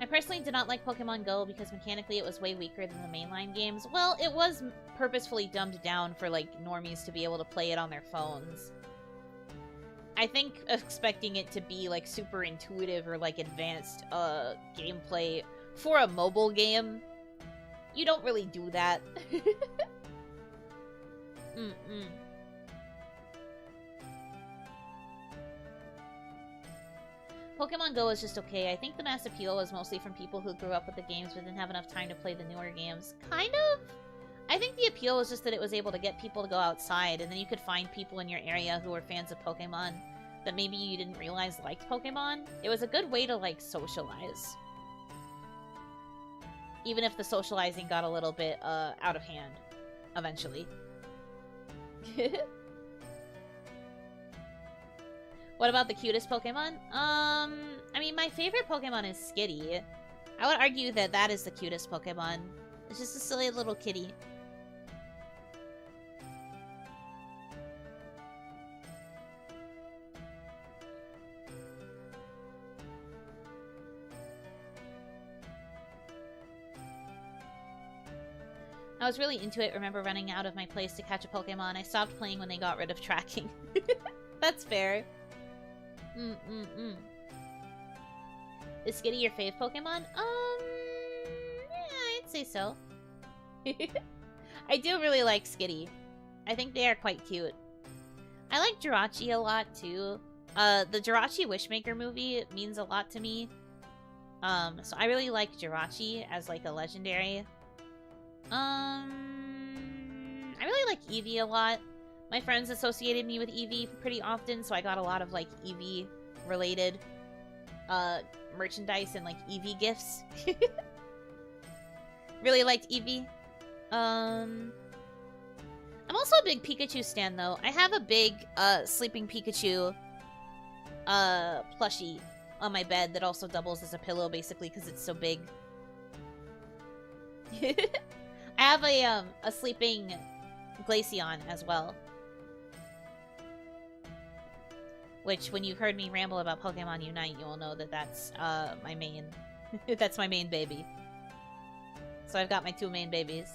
I personally did not like Pokemon Go because mechanically it was way weaker than the mainline games. Well, it was purposefully dumbed down for, like, normies to be able to play it on their phones. I think expecting it to be, like, super intuitive or, like, advanced, gameplay for a mobile game, you don't really do that. Pokemon Go is just okay. I think the mass appeal was mostly from people who grew up with the games but didn't have enough time to play the newer games. Kind of? I think the appeal was just that it was able to get people to go outside, and then you could find people in your area who were fans of Pokemon that maybe you didn't realize liked Pokemon. It was a good way to, like, socialize. Even if the socializing got a little bit, out of hand. Eventually. What about the cutest Pokemon? I mean, my favorite Pokemon is Skitty. I would argue that that is the cutest Pokemon. It's just a silly little kitty. I was really into it, remember running out of my place to catch a Pokemon. I stopped playing when they got rid of tracking. That's fair. Is Skitty your fave Pokemon? Yeah, I'd say so. I do really like Skitty. I think they are quite cute. I like Jirachi a lot, too. The Jirachi Wishmaker movie means a lot to me. So I really like Jirachi as, like, a legendary. I really like Eevee a lot. My friends associated me with Eevee pretty often, so I got a lot of, like, Eevee-related, merchandise and, like, Eevee gifts. Really liked Eevee. I'm also a big Pikachu stan, though. I have a big, sleeping Pikachu, plushie on my bed that also doubles as a pillow, basically, because it's so big. I have a sleeping Glaceon as well. Which, when you've heard me ramble about Pokemon Unite, you will know that that's my main... that's my main baby. So I've got my 2 main babies.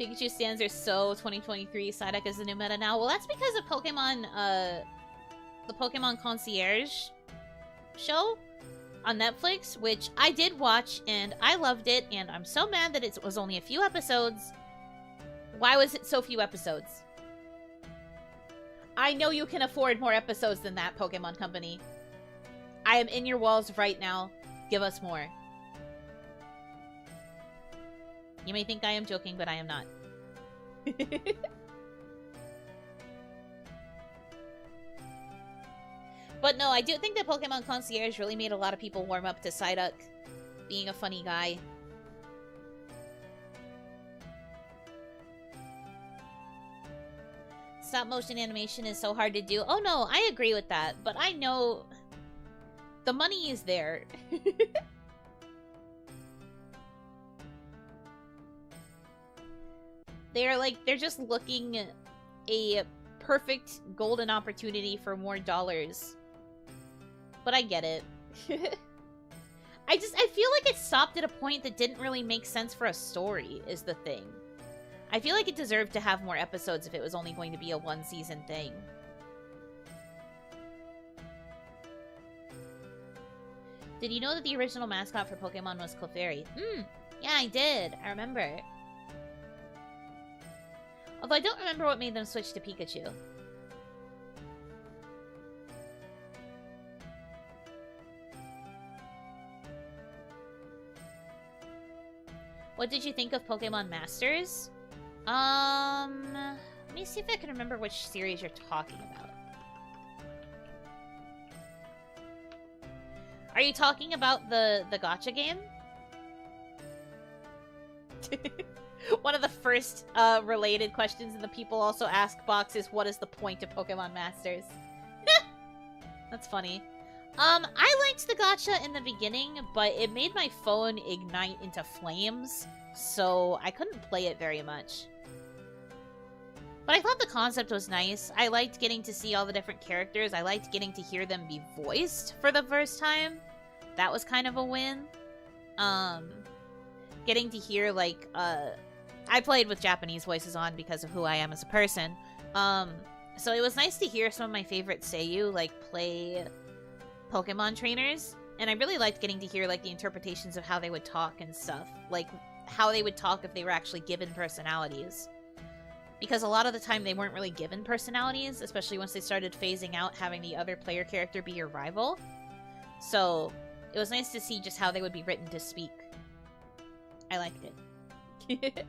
Pikachu stands are so 2023. Psyduck is the new meta now. Well, that's because of Pokemon, the Pokemon Concierge show on Netflix, which I did watch, and I loved it, and I'm so mad that it was only a few episodes. Why was it so few episodes? I know you can afford more episodes than that, Pokemon Company. I am in your walls right now. Give us more. You may think I am joking, but I am not. But no, I do think that Pokemon Concierge really made a lot of people warm up to Psyduck being a funny guy. Stop motion animation is so hard to do. Oh no, I agree with that, but I know the money is there. They're just looking a perfect golden opportunity for more dollars. But I get it. I feel like it stopped at a point that didn't really make sense for a story, is the thing. I feel like it deserved to have more episodes if it was only going to be a 1-season thing. Did you know that the original mascot for Pokemon was Clefairy? Yeah, I did. I remember. Although I don't remember what made them switch to Pikachu. What did you think of Pokemon Masters? Let me see if I can remember which series you're talking about. Are you talking about the gacha game? One of the first related questions in the People Also Ask box is, what is the point of Pokemon Masters? That's funny. I liked the gacha in the beginning, but it made my phone ignite into flames, so I couldn't play it very much. But I thought the concept was nice. I liked getting to see all the different characters. I liked getting to hear them be voiced for the first time. That was kind of a win. Getting to hear, like, I played with Japanese voices on because of who I am as a person. So it was nice to hear some of my favorite seiyuu, like, play Pokemon trainers. And I really liked getting to hear, like, the interpretations of how they would talk and stuff. Like, how they would talk if they were actually given personalities. Because a lot of the time they weren't really given personalities, especially once they started phasing out having the other player character be your rival. So it was nice to see just how they would be written to speak. I liked it.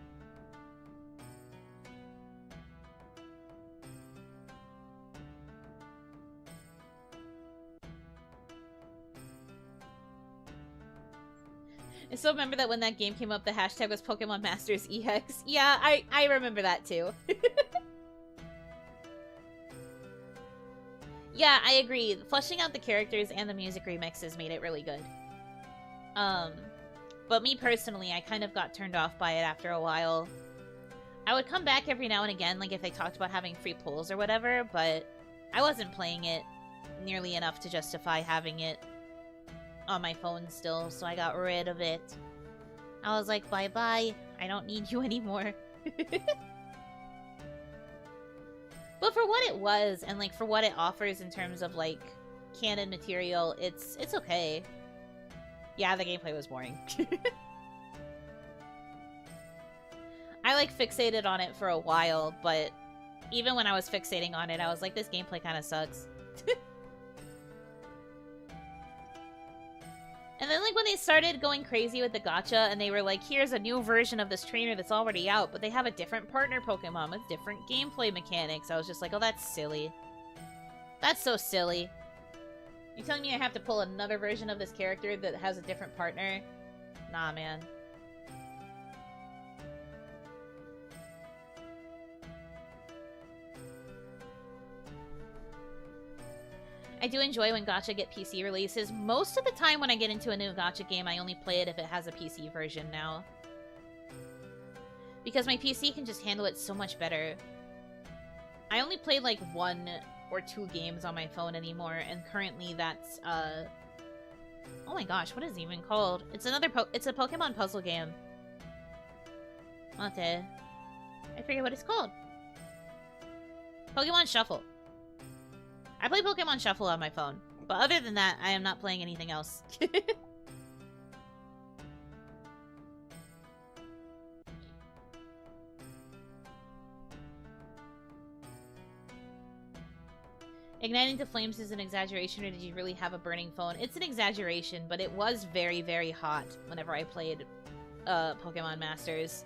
I still remember that when that game came up, the hashtag was Pokemon Masters EX. Yeah, I remember that too. Yeah, I agree. Fleshing out the characters and the music remixes made it really good. But me personally, I kind of got turned off by it after a while. I would come back every now and again, like if they talked about having free pulls or whatever, but I wasn't playing it nearly enough to justify having it on my phone still, so I got rid of it. I was like, bye-bye. I don't need you anymore. But for what it was, and like for what it offers in terms of like canon material, it's okay. Yeah, the gameplay was boring. I like fixated on it for a while, but even when I was fixating on it, I was like, this gameplay kind of sucks. And then, like, when they started going crazy with the gacha, and they were like, here's a new version of this trainer that's already out, but they have a different partner Pokemon with different gameplay mechanics. I was just like, oh, that's silly. That's so silly. You telling me I have to pull another version of this character that has a different partner? Nah, man. I do enjoy when gacha get PC releases. Most of the time when I get into a new gacha game, I only play it if it has a PC version now. Because my PC can just handle it so much better. I only play like 1 or 2 games on my phone anymore, and currently that's, oh my gosh, what is it even called? It's it's a Pokemon puzzle game. Okay. I forget what it's called. Pokemon Shuffle. I play Pokemon Shuffle on my phone. But other than that, I am not playing anything else. Igniting to flames is an exaggeration, or did you really have a burning phone? It's an exaggeration, but it was very, very hot whenever I played Pokemon Masters.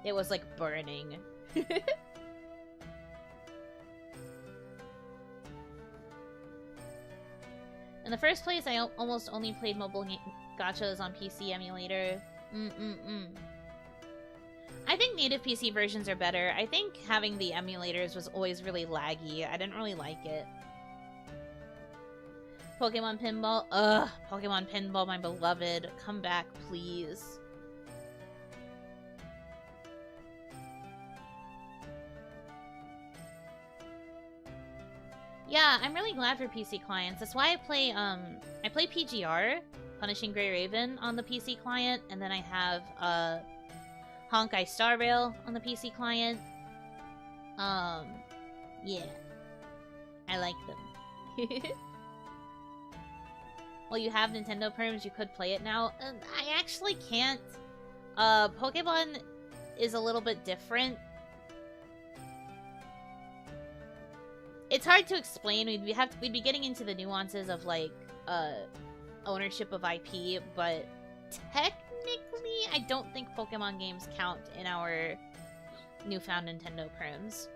It was like burning. In the first place, I almost only played mobile gachas on PC emulator. I think native PC versions are better. I think having the emulators was always really laggy. I didn't really like it. Pokemon Pinball. Ugh, Pokemon Pinball, my beloved. Come back, please. Yeah, I'm really glad for PC clients. That's why I play PGR, Punishing Gray Raven, on the PC client, and then I have, Honkai Star Rail on the PC client. Yeah. I like them. Well, you have Nintendo perms, you could play it now. I actually can't. Pokemon is a little bit different. It's hard to explain. We'd be getting into the nuances of, like, ownership of IP, but technically, I don't think Pokemon games count in our newfound Nintendo perms.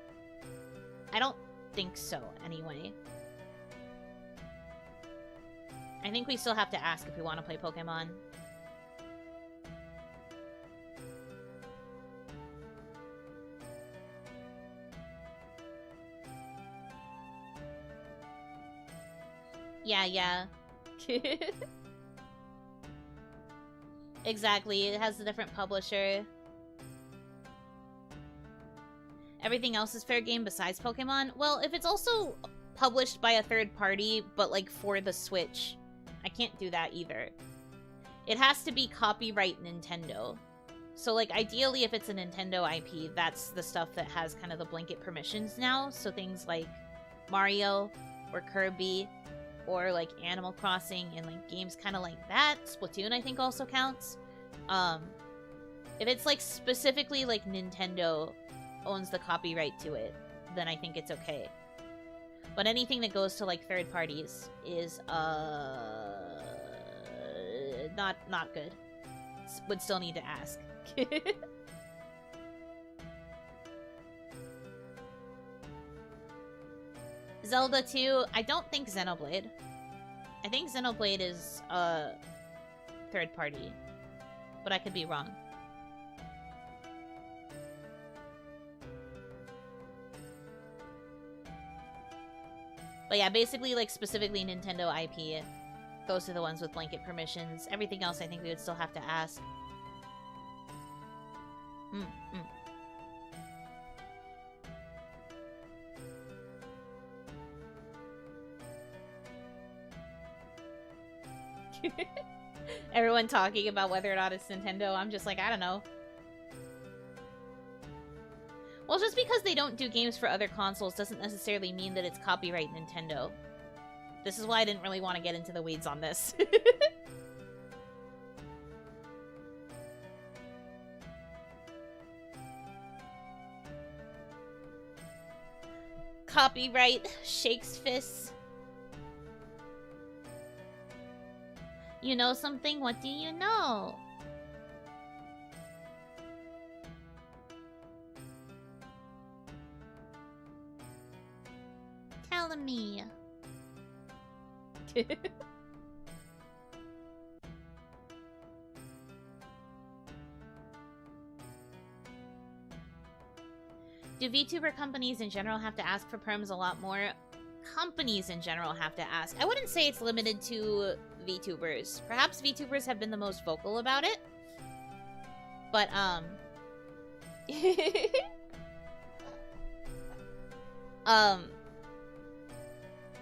I don't think so, anyway. I think we still have to ask if we want to play Pokemon. Yeah. Exactly, it has a different publisher. Everything else is fair game besides Pokemon? Well, if it's also published by a third party, but like for the Switch, I can't do that either. It has to be copyright Nintendo. So like ideally if it's a Nintendo IP, that's the stuff that has kind of the blanket permissions now. So things like Mario or Kirby or like Animal Crossing and like games kind of like that. Splatoon I think also counts. If it's like specifically like Nintendo owns the copyright to it, then I think it's okay. But anything that goes to like third parties is not good. Would still need to ask. Zelda 2, I don't think Xenoblade. I think Xenoblade is third party, but I could be wrong. But yeah, basically, like, specifically Nintendo IP goes to the ones with blanket permissions. Everything else, I think we would still have to ask. Everyone talking about whether or not it's Nintendo, I'm just like, I don't know. Well, just because they don't do games for other consoles doesn't necessarily mean that it's copyright Nintendo. This is why I didn't really want to get into the weeds on this. Copyright shakes fists. You know something? What do you know? Tell me. Do VTuber companies in general have to ask for perms a lot more? Companies in general have to ask. I wouldn't say it's limited to VTubers. Perhaps VTubers have been the most vocal about it. But,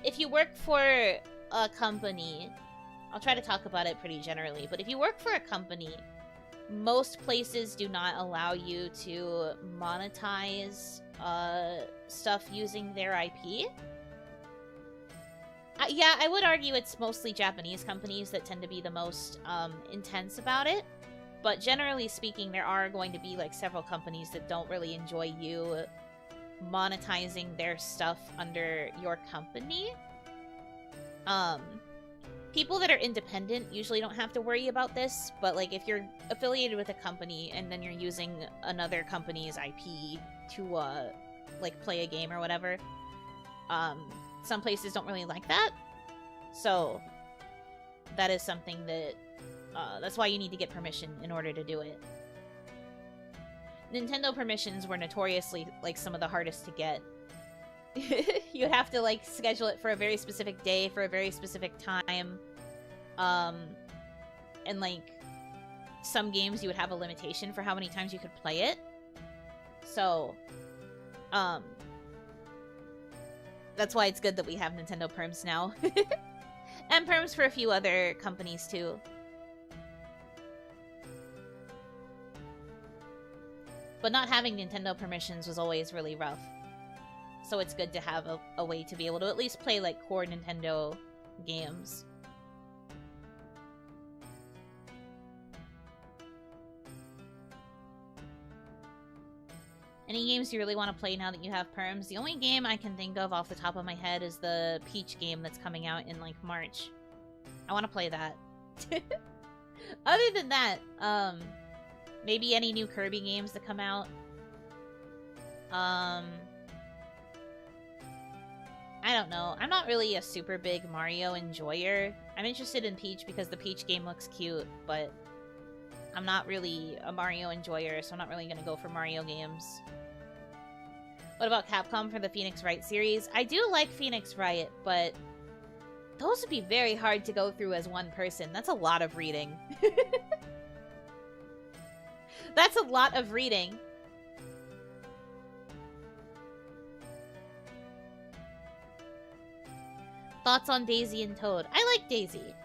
if you work for a company, I'll try to talk about it pretty generally, but if you work for a company, most places do not allow you to monetize stuff using their IP. Yeah, I would argue it's mostly Japanese companies that tend to be the most intense about it. But generally speaking, there are going to be like several companies that don't really enjoy you monetizing their stuff under your company. People that are independent usually don't have to worry about this, but like if you're affiliated with a company and then you're using another company's IP to like play a game or whatever, some places don't really like that. So that is something that that's why you need to get permission in order to do it. Nintendo permissions were notoriously like some of the hardest to get. You have to like schedule it for a very specific day for a very specific time. And like some games you would have a limitation for how many times you could play it. So that's why it's good that we have Nintendo perms now. And perms for a few other companies too. But not having Nintendo permissions was always really rough. So it's good to have a way to be able to at least play like core Nintendo games. Any games you really want to play now that you have perms? The only game I can think of off the top of my head is the Peach game that's coming out in like March. I want to play that. Other than that, maybe any new Kirby games that come out. I don't know. I'm not really a super big Mario enjoyer. I'm interested in Peach because the Peach game looks cute, but I'm not really a Mario enjoyer, so I'm not really going to go for Mario games. What about Capcom for the Phoenix Wright series? I do like Phoenix Wright, but those would be very hard to go through as one person. That's a lot of reading. That's a lot of reading. Thoughts on Daisy and Toad? I like Daisy.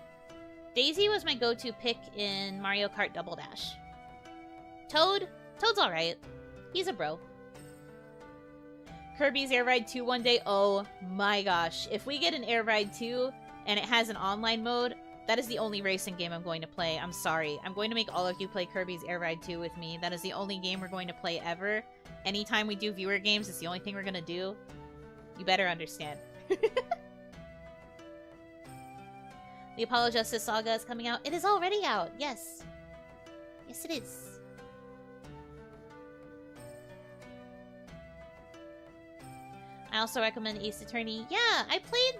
Daisy was my go-to pick in Mario Kart Double Dash. Toad's alright. He's a bro. Kirby's Air Ride 2 one day. Oh my gosh. If we get an Air Ride 2 and it has an online mode, that is the only racing game I'm going to play. I'm sorry. I'm going to make all of you play Kirby's Air Ride 2 with me. That is the only game we're going to play ever. Anytime we do viewer games, it's the only thing we're going to do. You better understand. The Apollo Justice Saga is coming out. It is already out. Yes. Yes, it is. I also recommend Ace Attorney. Yeah, I played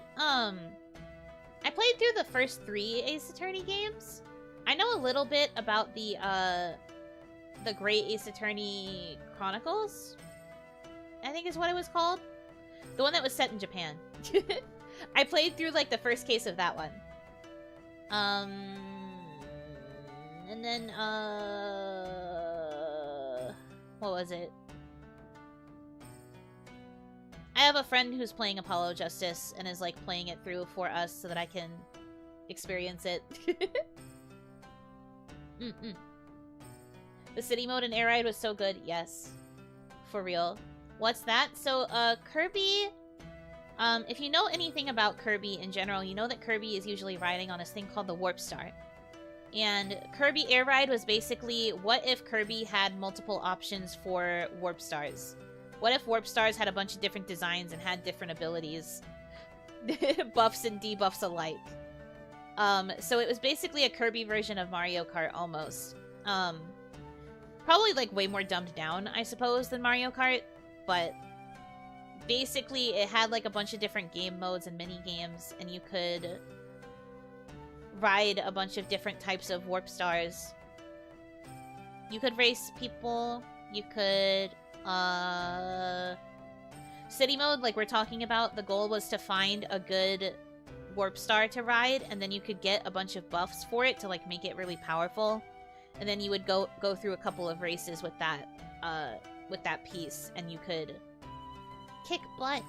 through the first 3 Ace Attorney games. I know a little bit about the Great Ace Attorney Chronicles, I think is what it was called. The one that was set in Japan. I played through like the first case of that one. And then, what was it? I have a friend who's playing Apollo Justice and is like playing it through for us so that I can experience it. The city mode in Air Ride was so good. Yes. For real. What's that? So, Kirby... if you know anything about Kirby in general, you know that Kirby is usually riding on this thing called the Warp Star. And Kirby Air Ride was basically, what if Kirby had multiple options for Warp Stars? What if Warp Stars had a bunch of different designs and had different abilities? Buffs and debuffs alike. So it was basically a Kirby version of Mario Kart, almost. Probably, like, way more dumbed down, I suppose, than Mario Kart, but... basically, it had like a bunch of different game modes and mini games, and you could ride a bunch of different types of warp stars. You could race people. You could city mode, like we're talking about, the goal was to find a good warp star to ride, and then you could get a bunch of buffs for it to like make it really powerful, and then you would go through a couple of races with that piece, and you could kick butt.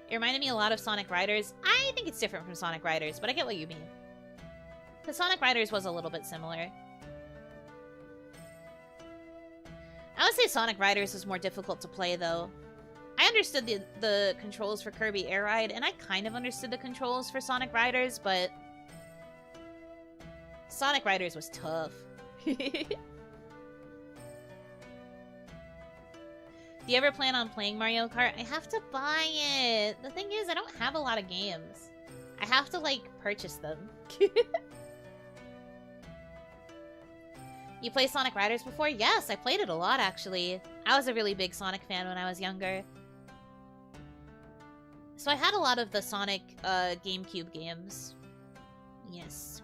It reminded me a lot of Sonic Riders. I think it's different from Sonic Riders, but I get what you mean. Because Sonic Riders was a little bit similar. I would say Sonic Riders was more difficult to play, though. I understood the controls for Kirby Air Ride, and I kind of understood the controls for Sonic Riders, but Sonic Riders was tough. Do you ever plan on playing Mario Kart? I have to buy it. The thing is, I don't have a lot of games. I have to, like, purchase them. You play Sonic Riders before? Yes, I played it a lot, actually. I was a really big Sonic fan when I was younger. So I had a lot of the Sonic GameCube games. Yes.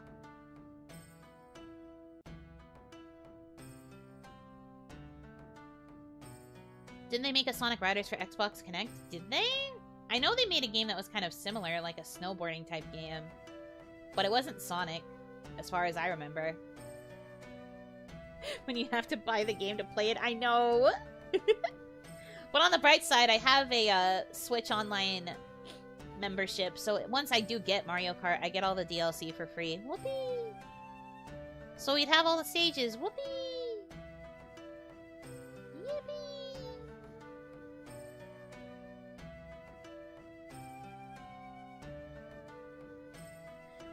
Didn't they make a Sonic Riders for Xbox Connect? Did they? I know they made a game that was kind of similar, like a snowboarding type game. But it wasn't Sonic, as far as I remember. When you have to buy the game to play it, I know! But on the bright side, I have a Switch Online membership, so once I do get Mario Kart, I get all the DLC for free. Whoopee! So we'd have all the stages. Whoopee! Yippee!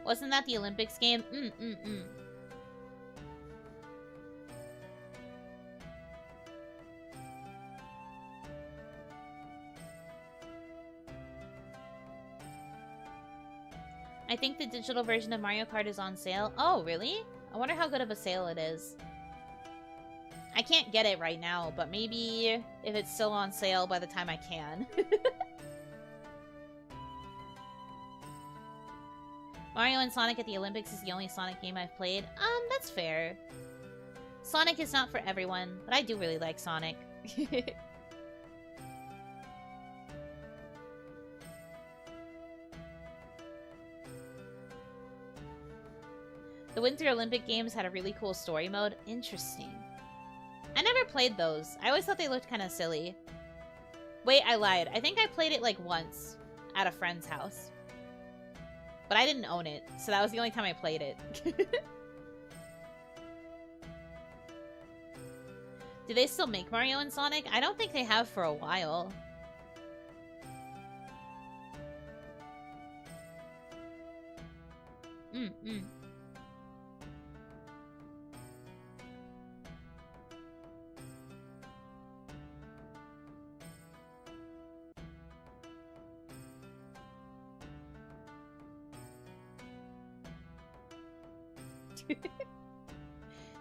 Wasn't that the Olympics game? I think the digital version of Mario Kart is on sale. Oh, really? I wonder how good of a sale it is. I can't get it right now, but maybe if it's still on sale by the time I can. Mario and Sonic at the Olympics is the only Sonic game I've played. That's fair. Sonic is not for everyone, but I do really like Sonic. The Winter Olympic Games had a really cool story mode. Interesting. I never played those. I always thought they looked kind of silly. Wait, I lied. I think I played it like once at a friend's house. But I didn't own it, so that was the only time I played it. Do they still make Mario and Sonic? I don't think they have for a while.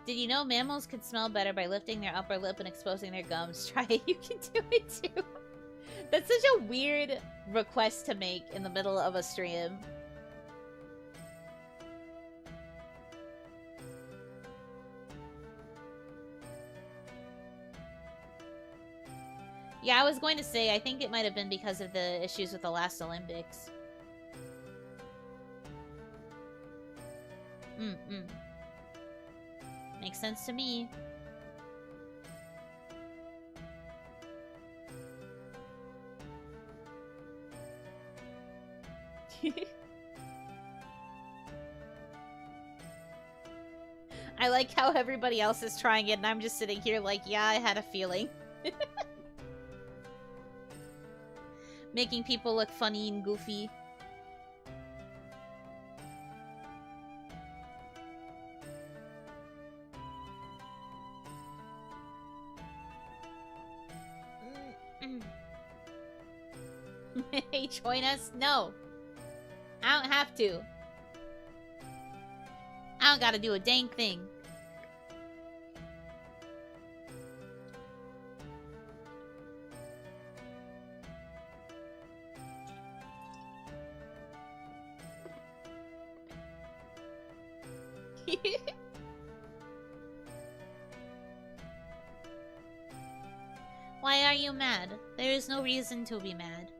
Did you know mammals could smell better by lifting their upper lip and exposing their gums? Try it, you can do it too. That's such a weird request to make in the middle of a stream. Yeah, I was going to say, I think it might have been because of the issues with the last Olympics. Makes sense to me. I like how everybody else is trying it and I'm just sitting here like, yeah, I had a feeling. Making people look funny and goofy. Hey, join us? No. I don't have to. I don't gotta do a dang thing. Why are you mad? There is no reason to be mad.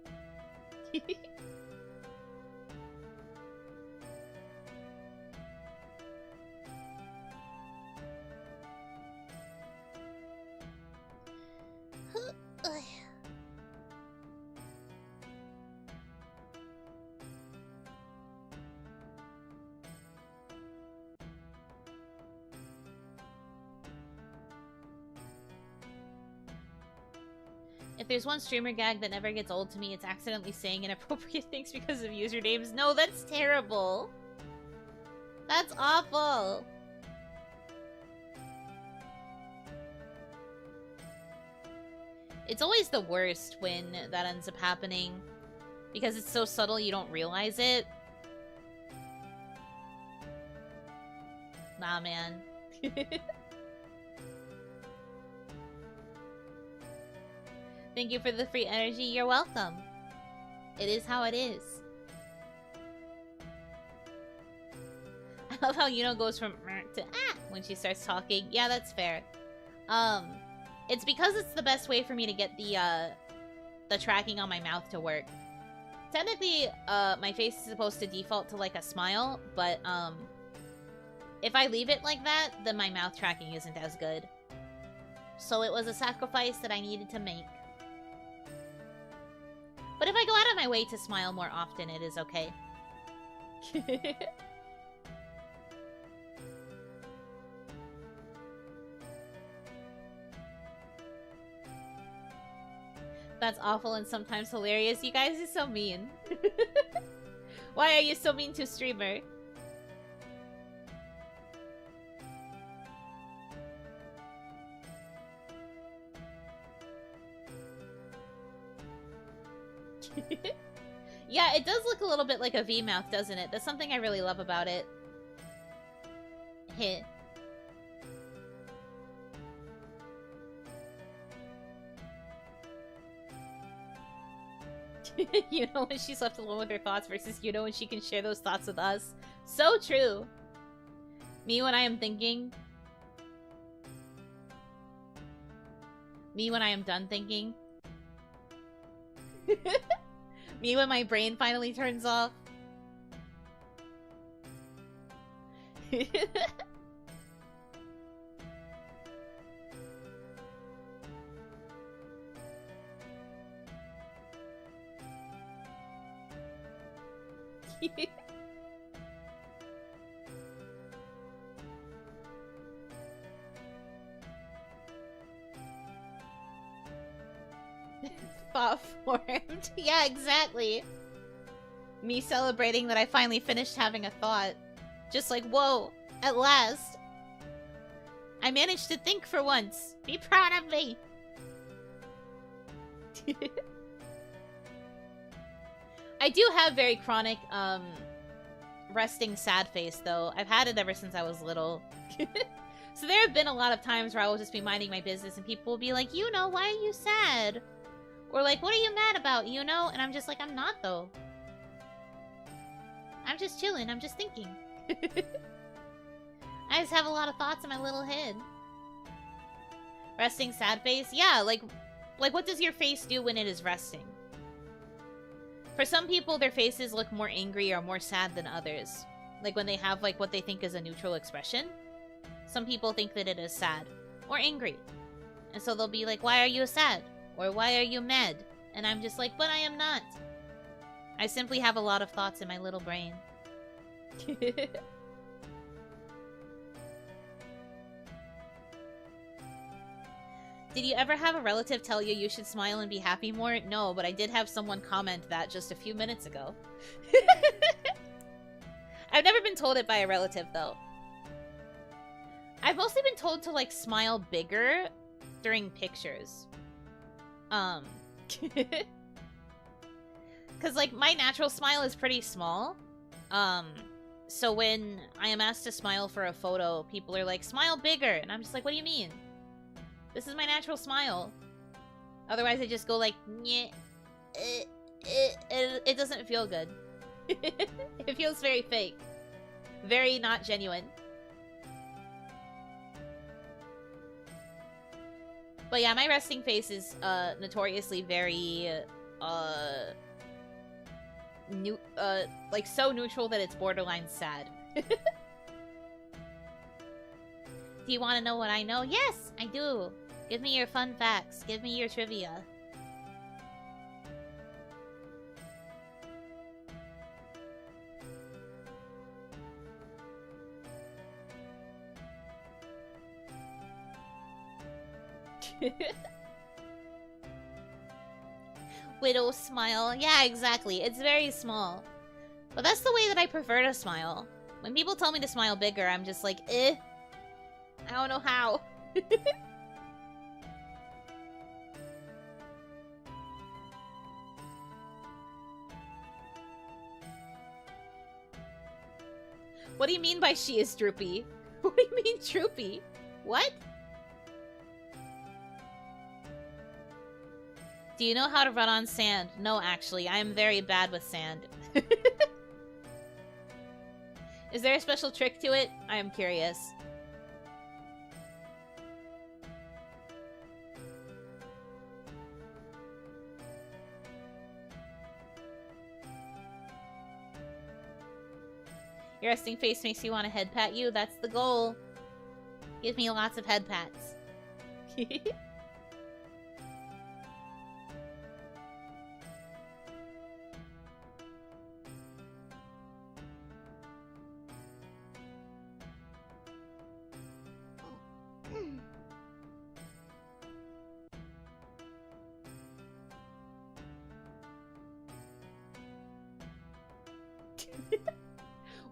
If there's one streamer gag that never gets old to me, it's accidentally saying inappropriate things because of usernames. No, that's terrible. That's awful. It's always the worst when that ends up happening. Because it's so subtle you don't realize it. Nah, man. Thank you for the free energy. You're welcome. It is how it is. I love how Yuno goes from to when she starts talking. Yeah, that's fair. It's because it's the best way for me to get the tracking on my mouth to work. Technically, my face is supposed to default to like a smile, but if I leave it like that, then my mouth tracking isn't as good. So it was a sacrifice that I needed to make. But if I go out of my way to smile more often, it is okay. That's awful and sometimes hilarious. You guys are so mean. Why are you so mean to streamer? Yeah, it does look a little bit like a V-mouth, doesn't it? That's something I really love about it. Hit. You know when she's left alone with her thoughts versus you know when she can share those thoughts with us. So true. Me when I am thinking. Me when I am done thinking. Me when my brain finally turns off. Thought formed. Yeah, exactly. Me celebrating that I finally finished having a thought. Just like, whoa, at last. I managed to think for once. Be proud of me. I do have very chronic, resting sad face, though. I've had it ever since I was little. So there have been a lot of times where I will just be minding my business and people will be like, you know, why are you sad? Or like, what are you mad about, you know? And I'm just like, I'm not, though. I'm just chilling. I'm just thinking. I just have a lot of thoughts in my little head. Resting sad face? Yeah, like what does your face do when it is resting? For some people, their faces look more angry or more sad than others. Like when they have like what they think is a neutral expression. Some people think that it is sad or angry. And so they'll be like, why are you sad? Or why are you mad? And I'm just like, but I am not. I simply have a lot of thoughts in my little brain. Did you ever have a relative tell you you should smile and be happy more? No, but I did have someone comment that just a few minutes ago. I've never been told it by a relative, though. I've mostly been told to, like, smile bigger during pictures. Because, like, my natural smile is pretty small. So when I am asked to smile for a photo, people are like, smile bigger. And I'm just like, what do you mean? This is my natural smile. Otherwise, I just go like, nyeh, it doesn't feel good. It feels very fake. Very not genuine. But yeah, my resting face is notoriously very like so neutral that it's borderline sad. Do you want to know what I know? Yes, I do. Give me your fun facts. Give me your trivia. Widow smile. Yeah, exactly. It's very small. But that's the way that I prefer to smile. When people tell me to smile bigger, I'm just like, eh. I don't know how. What do you mean by she is droopy? What do you mean droopy? What? Do you know how to run on sand? No, actually. I am very bad with sand. Is there a special trick to it? I am curious. Your resting face makes you want to head pat you. That's the goal. Give me lots of head pats.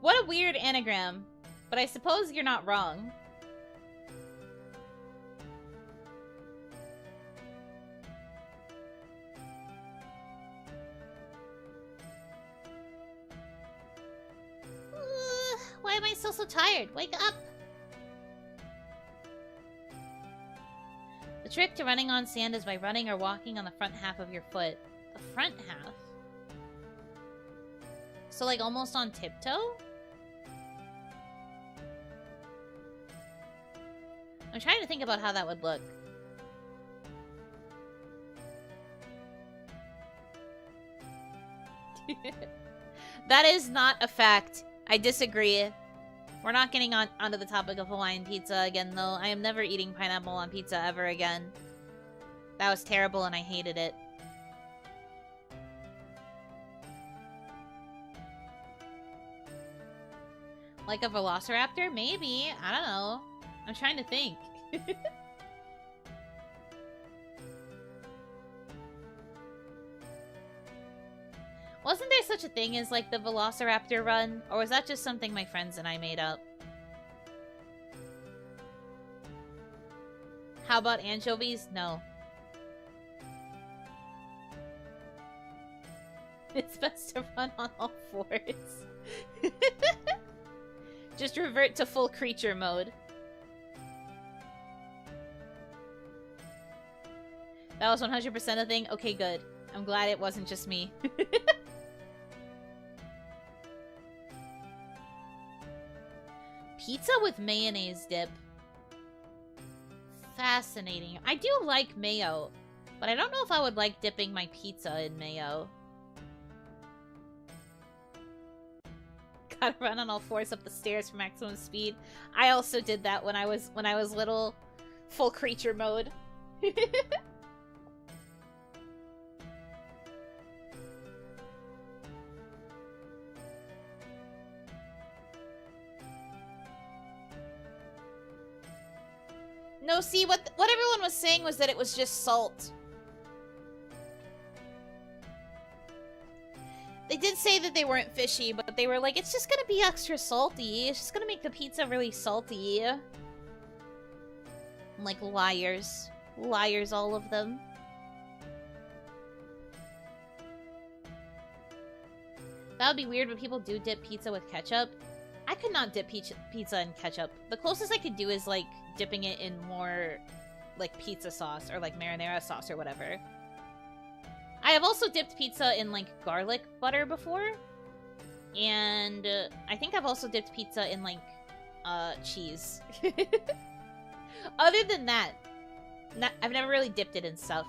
What a weird anagram. But I suppose you're not wrong. Why am I still so tired? Wake up! The trick to running on sand is by running or walking on the front half of your foot. The front half? So like almost on tiptoe? I'm trying to think about how that would look. That is not a fact. I disagree. We're not getting onto the topic of Hawaiian pizza again, though. I am never eating pineapple on pizza ever again. That was terrible and I hated it. Like a velociraptor? Maybe. I don't know. I'm trying to think. Wasn't there such a thing as, like, the velociraptor run? Or was that just something my friends and I made up? How about anchovies? No. It's best to run on all fours. Just revert to full creature mode. That was 100% a thing? Okay, good. I'm glad it wasn't just me. Pizza with mayonnaise dip. Fascinating. I do like mayo, but I don't know if I would like dipping my pizza in mayo. Gotta run on all fours up the stairs for maximum speed. I also did that when I was little. Full creature mode. No, see, what everyone was saying was that it was just salt. They did say that they weren't fishy, but they were like, it's just gonna be extra salty. It's just gonna make the pizza really salty. Like, liars. Liars, all of them. That would be weird, but people do dip pizza with ketchup. I could not dip pizza in ketchup. The closest I could do is, like, dipping it in more, like, pizza sauce or, like, marinara sauce or whatever. I have also dipped pizza in, like, garlic butter before. And I think I've also dipped pizza in, like, cheese. Other than that, I've never really dipped it in stuff.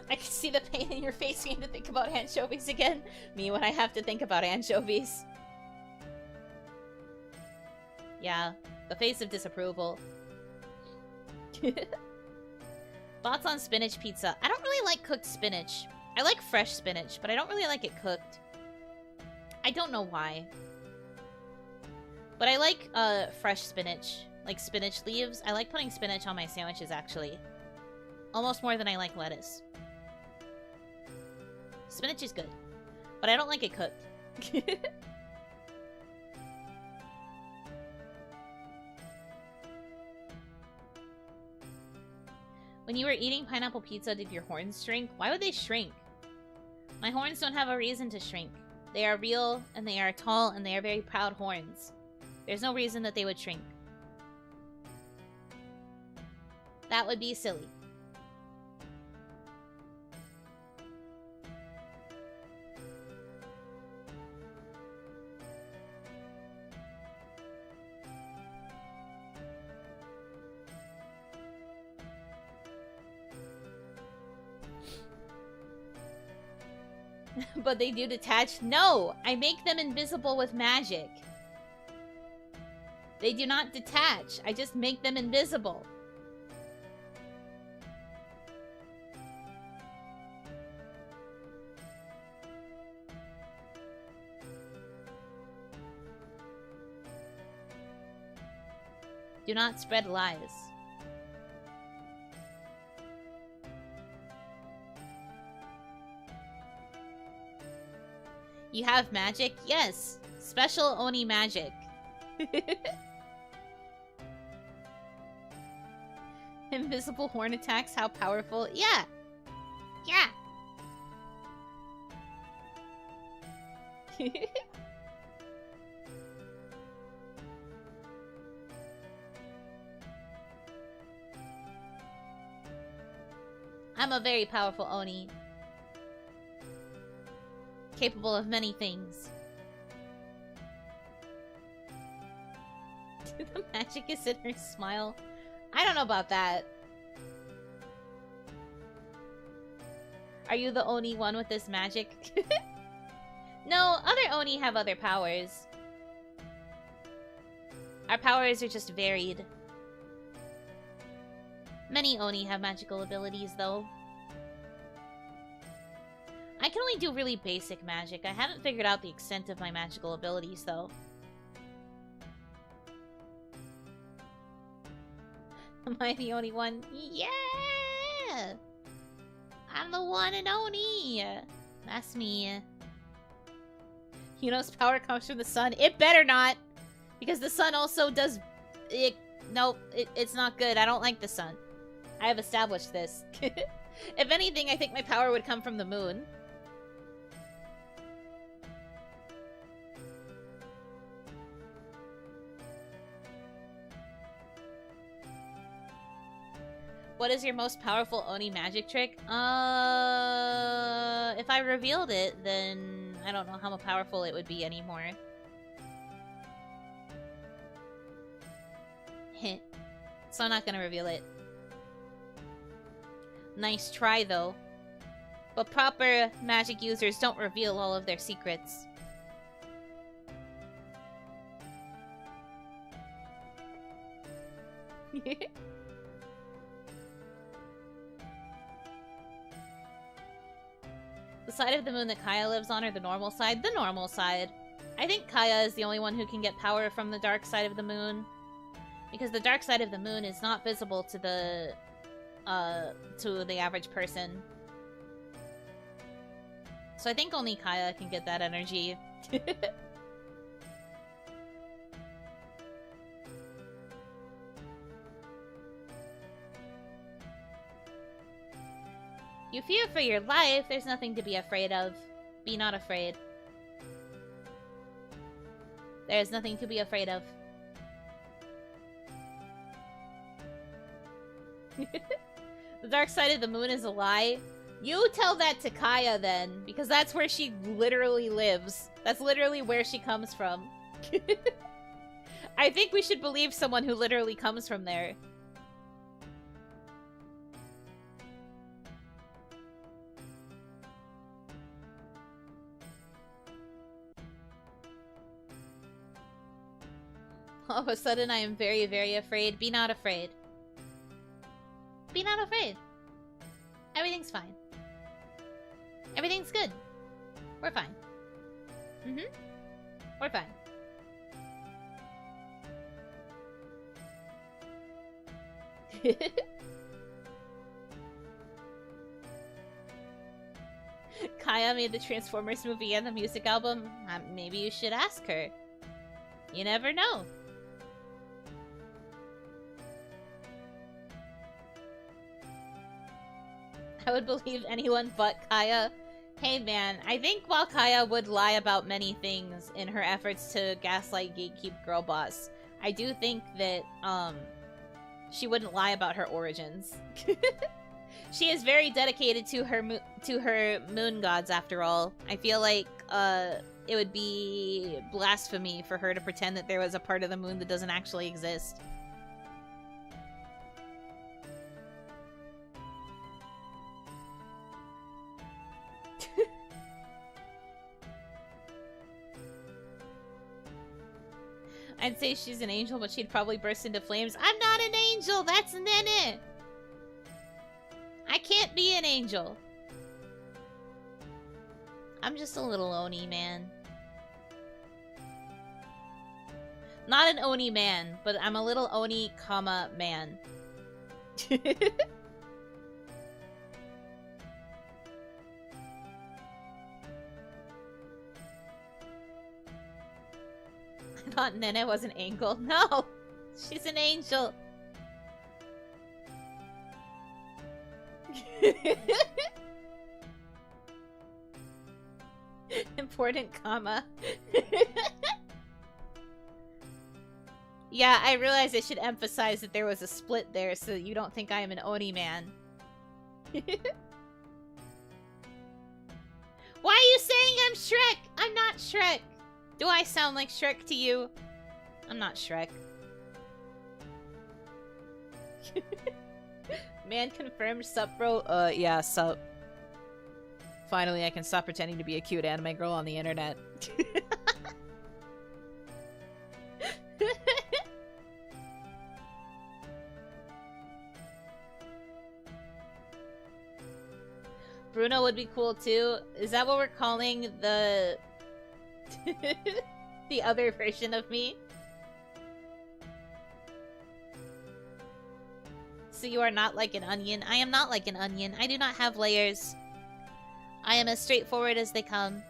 I can see the pain in your face when you have to think about anchovies again. Me when I have to think about anchovies. Yeah, the face of disapproval. Thoughts on spinach pizza? I don't really like cooked spinach. I like fresh spinach, but I don't really like it cooked. I don't know why. But I like fresh spinach. Like spinach leaves. I like putting spinach on my sandwiches, actually. Almost more than I like lettuce. Spinach is good. But I don't like it cooked. When you were eating pineapple pizza, did your horns shrink? Why would they shrink? My horns don't have a reason to shrink. They are real, and they are tall, and they are very proud horns. There's no reason that they would shrink. That would be silly. But they do detach? No! I make them invisible with magic. They do not detach. I just make them invisible. Do not spread lies. You have magic? Yes. Special Oni magic. Invisible horn attacks, how powerful? Yeah. Yeah. I'm a very powerful Oni. Capable of many things. The magic is in her smile. I don't know about that. Are you the Oni one with this magic? No, other Oni have other powers. Our powers are just varied. Many Oni have magical abilities, though. I can only do really basic magic. I haven't figured out the extent of my magical abilities, though. Am I the only one? Yeah! I'm the one and only! That's me. Yuno's power comes from the sun. It better not! Because the sun also does... Nope, it's not good. I don't like the sun. I have established this. If anything, I think my power would come from the moon. What is your most powerful Oni magic trick? If I revealed it, then I don't know how powerful it would be anymore. Heh. So I'm not gonna reveal it. Nice try, though. But proper magic users don't reveal all of their secrets. The side of the moon that Kaya lives on, or the normal side? The normal side. I think Kaya is the only one who can get power from the dark side of the moon. Because the dark side of the moon is not visible to the average person. So I think only Kaya can get that energy. You fear for your life. There's nothing to be afraid of. Be not afraid. There's nothing to be afraid of. The dark side of the moon is a lie. You tell that to Kaya then, because that's where she literally lives. That's literally where she comes from. I think we should believe someone who literally comes from there. All of a sudden, I am very, very afraid. Be not afraid. Be not afraid. Everything's fine. Everything's good. We're fine. Mm-hmm. We're fine. Kaya made the Transformers movie and the music album. Maybe you should ask her. You never know. I would believe anyone but Kaya. Hey man, I think while Kaya would lie about many things in her efforts to gaslight Gatekeep Girl Boss, I do think that, she wouldn't lie about her origins. She is very dedicated to her moon gods, after all. I feel like, it would be blasphemy for her to pretend that there was a part of the moon that doesn't actually exist. I'd say she's an angel, but she'd probably burst into flames. I'm not an angel! That's Nene! I can't be an angel. I'm just a little Oni man. Not an Oni man, but I'm a little Oni, comma, man. I thought Nene was an angel. No! She's an angel. Important comma. Yeah, I realized I should emphasize that there was a split there so that you don't think I am an Oni man. Why are you saying I'm Shrek? I'm not Shrek. Do I sound like Shrek to you? I'm not Shrek. Man confirmed, sup bro? Yeah, sup. Finally, I can stop pretending to be a cute anime girl on the internet. Bruno would be cool too. Is that what we're calling the... the other version of me? So you are not like an onion? I am not like an onion. I do not have layers. I am as straightforward as they come.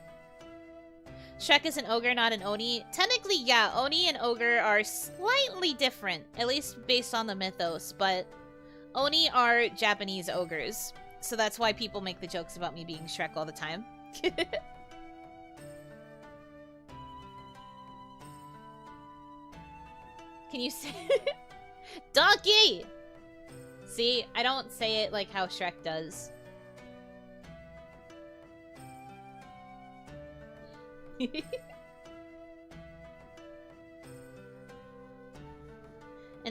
Shrek is an ogre, not an Oni. Technically, yeah, Oni and ogre are slightly different, at least based on the mythos, but Oni are Japanese ogres. So that's why people make the jokes about me being Shrek all the time. Can you say... Donkey! See, I don't say it like how Shrek does. In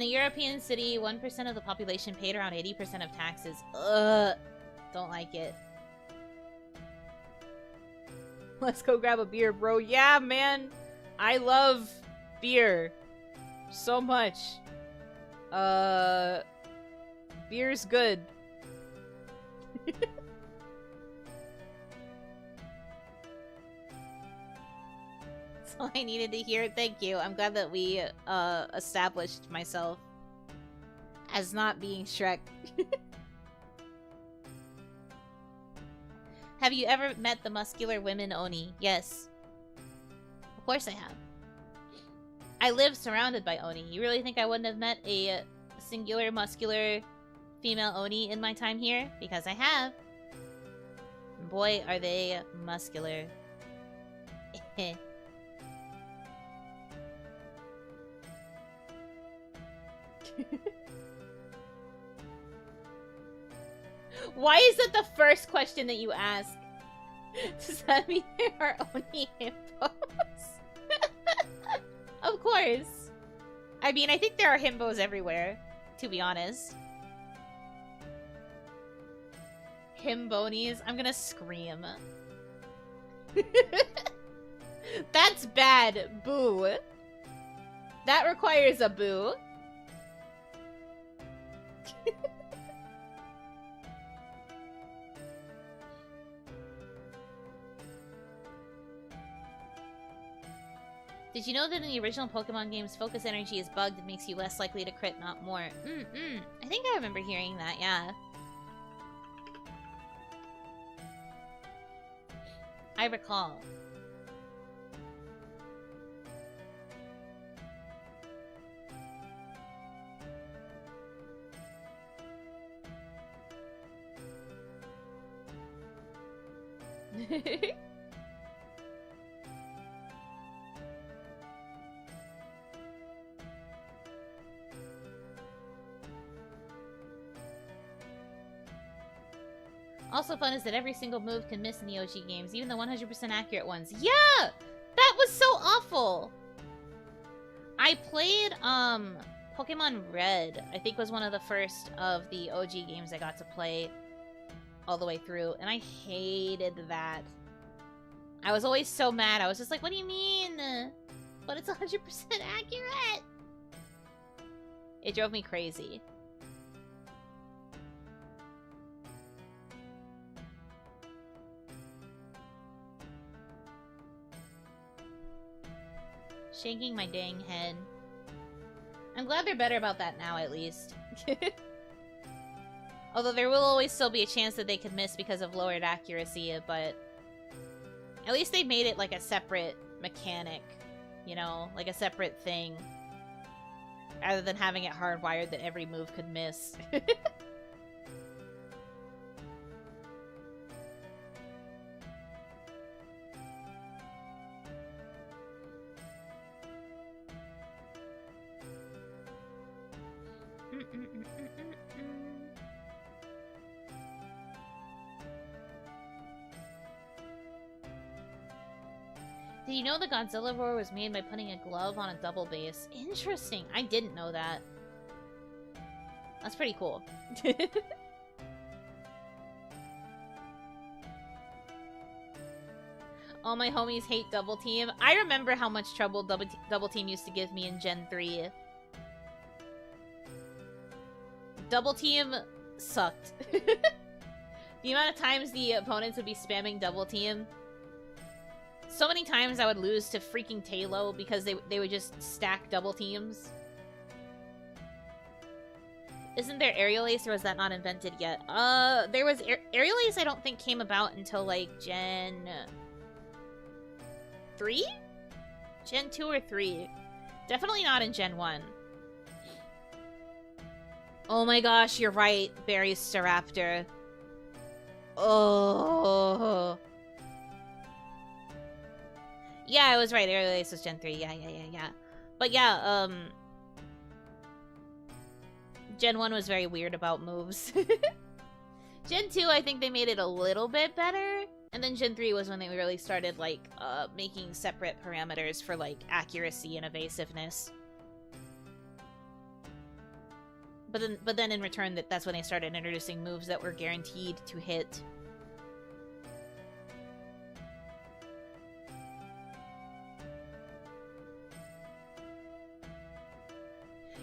a European city, 1% of the population paid around 80% of taxes. Ugh. Don't like it. Let's go grab a beer, bro. Yeah, man. I love beer. So much. Beer's good. That's all I needed to hear. Thank you. I'm glad that we established myself as not being Shrek. Have you ever met the muscular women Oni? Yes. Of course I have. I live surrounded by Oni. You really think I wouldn't have met a singular muscular female Oni in my time here? Because I have. Boy, are they muscular. Why is that the first question that you ask? Does that mean there are Oni hippos? Of course. I mean, I think there are himbos everywhere, to be honest. Himbonies? I'm gonna scream. That's bad. Boo. That requires a boo. Did you know that in the original Pokemon games, focus energy is bugged and makes you less likely to crit, not more? I think I remember hearing that, yeah. I recall. Also fun is that every single move can miss in the OG games, even the 100% accurate ones. Yeah! That was so awful! I played, Pokemon Red, I think was one of the first of the OG games I got to play all the way through, and I hated that. I was always so mad. I was just like, what do you mean? But it's 100% accurate! It drove me crazy. Shaking my dang head. I'm glad they're better about that now, at least. Although there will always still be a chance that they could miss because of lowered accuracy, but at least they made it like a separate mechanic, you know? Like a separate thing. Rather than having it hardwired that every move could miss. Did you know the Godzilla roar was made by putting a glove on a double base? Interesting. I didn't know that. That's pretty cool. All my homies hate Double Team. I remember how much trouble Double Team used to give me in Gen 3. Double Team sucked. The amount of times the opponents would be spamming Double Team. So many times I would lose to freaking Talo because they would just stack Double Teams. Isn't there Aerial Ace, or was that not invented yet? There was... Aerial Ace I don't think came about until, like, Gen... 3? Gen 2 or 3. Definitely not in Gen 1. Oh my gosh, you're right, Barry Staraptor. Oh... Yeah, I was right. Aerial Ace was Gen 3. Yeah. But yeah, Gen 1 was very weird about moves. Gen 2, I think they made it a little bit better. And then Gen 3 was when they really started, like, making separate parameters for, like, accuracy and evasiveness. But then in return, that's when they started introducing moves that were guaranteed to hit.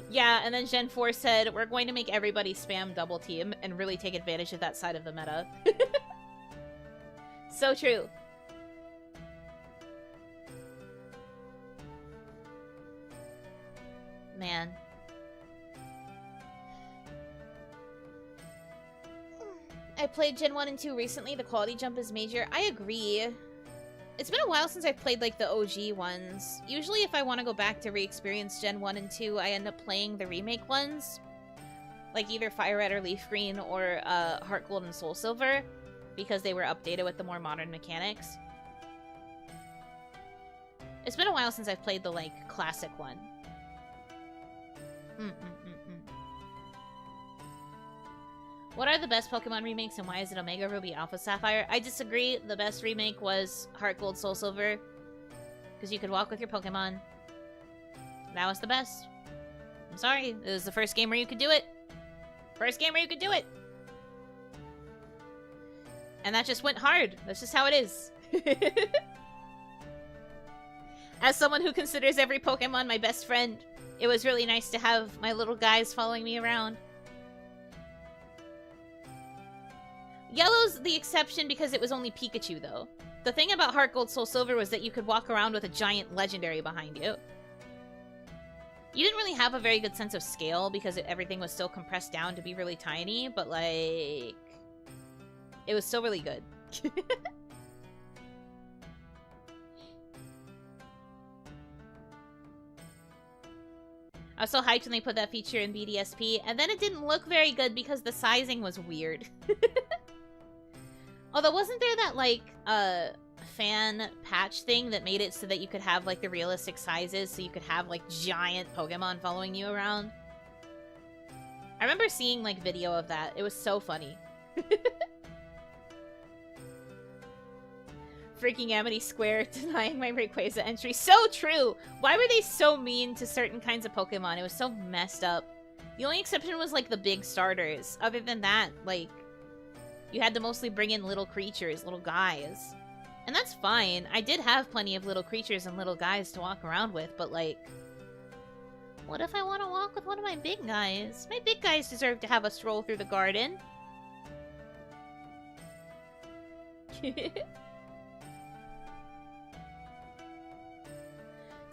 Yeah, and then Gen 4 said, we're going to make everybody spam Double Team and really take advantage of that side of the meta. So true. Man. I played Gen 1 and 2 recently. The quality jump is major. I agree. It's been a while since I've played, like, the OG ones. Usually if I want to go back to re-experience Gen 1 and 2, I end up playing the remake ones. Like, either Fire Red or Leaf Green or Heart Gold and Soul Silver. Because they were updated with the more modern mechanics. It's been a while since I've played the, like, classic one. What are the best Pokemon remakes and why is it Omega Ruby Alpha Sapphire? I disagree. The best remake was Heart Gold Soul Silver. Because you could walk with your Pokemon. That was the best. I'm sorry. It was the first game where you could do it. First game where you could do it. And that just went hard. That's just how it is. As someone who considers every Pokemon my best friend, it was really nice to have my little guys following me around. Yellow's the exception because it was only Pikachu, though. The thing about Heart Gold Soul Silver was that you could walk around with a giant legendary behind you. You didn't really have a very good sense of scale because everything was still compressed down to be really tiny, but, like... it was still really good. I was so hyped when they put that feature in BDSP, and then it didn't look very good because the sizing was weird. Although, wasn't there that, like, fan patch thing that made it so that you could have, like, the realistic sizes, so you could have, like, giant Pokemon following you around? I remember seeing, like, video of that. It was so funny. Freaking Amity Square denying my Rayquaza entry. So true! Why were they so mean to certain kinds of Pokemon? It was so messed up. The only exception was, like, the big starters. Other than that, like, you had to mostly bring in little creatures, little guys. And that's fine. I did have plenty of little creatures and little guys to walk around with, but, like... what if I want to walk with one of my big guys? My big guys deserve to have a stroll through the garden.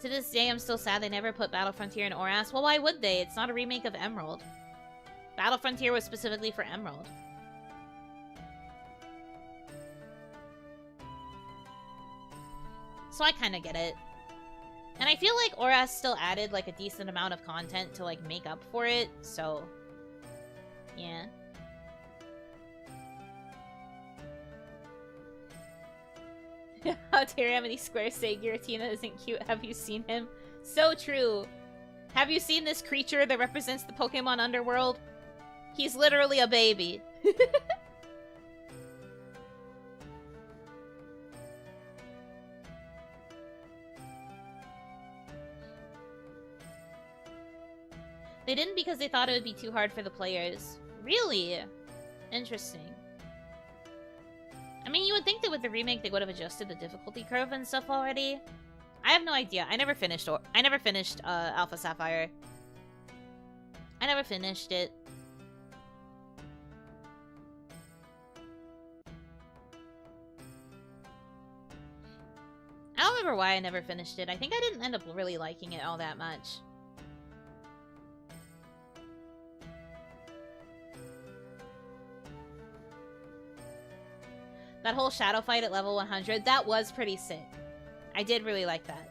To this day, I'm still sad they never put Battle Frontier in ORAS. Well, why would they? It's not a remake of Emerald. Battle Frontier was specifically for Emerald. So I kind of get it. And I feel like ORAS still added, like, a decent amount of content to, like, make up for it, so... yeah. How dare Amity Square say Giratina isn't cute? Have you seen him? So true. Have you seen this creature that represents the Pokemon underworld? He's literally a baby. They didn't because they thought it would be too hard for the players. Really? Interesting. I mean, you would think that with the remake they would have adjusted the difficulty curve and stuff already. I have no idea. I never finished Alpha Sapphire. I never finished it. I don't remember why I never finished it. I think I didn't end up really liking it all that much. That whole shadow fight at level 100, that was pretty sick. I did really like that.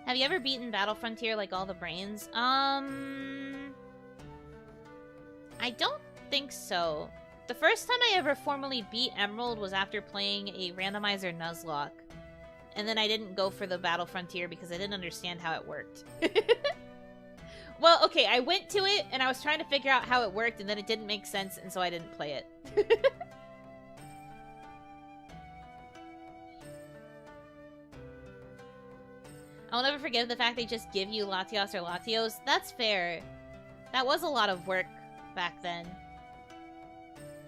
Have you ever beaten Battle Frontier like all the brains? I don't think so. The first time I ever formally beat Emerald was after playing a randomizer Nuzlocke. And then I didn't go for the Battle Frontier because I didn't understand how it worked. Well, okay, I went to it, and I was trying to figure out how it worked, and then it didn't make sense, and so I didn't play it. I'll never forget the fact they just give you Latios or Latios. That's fair. That was a lot of work back then.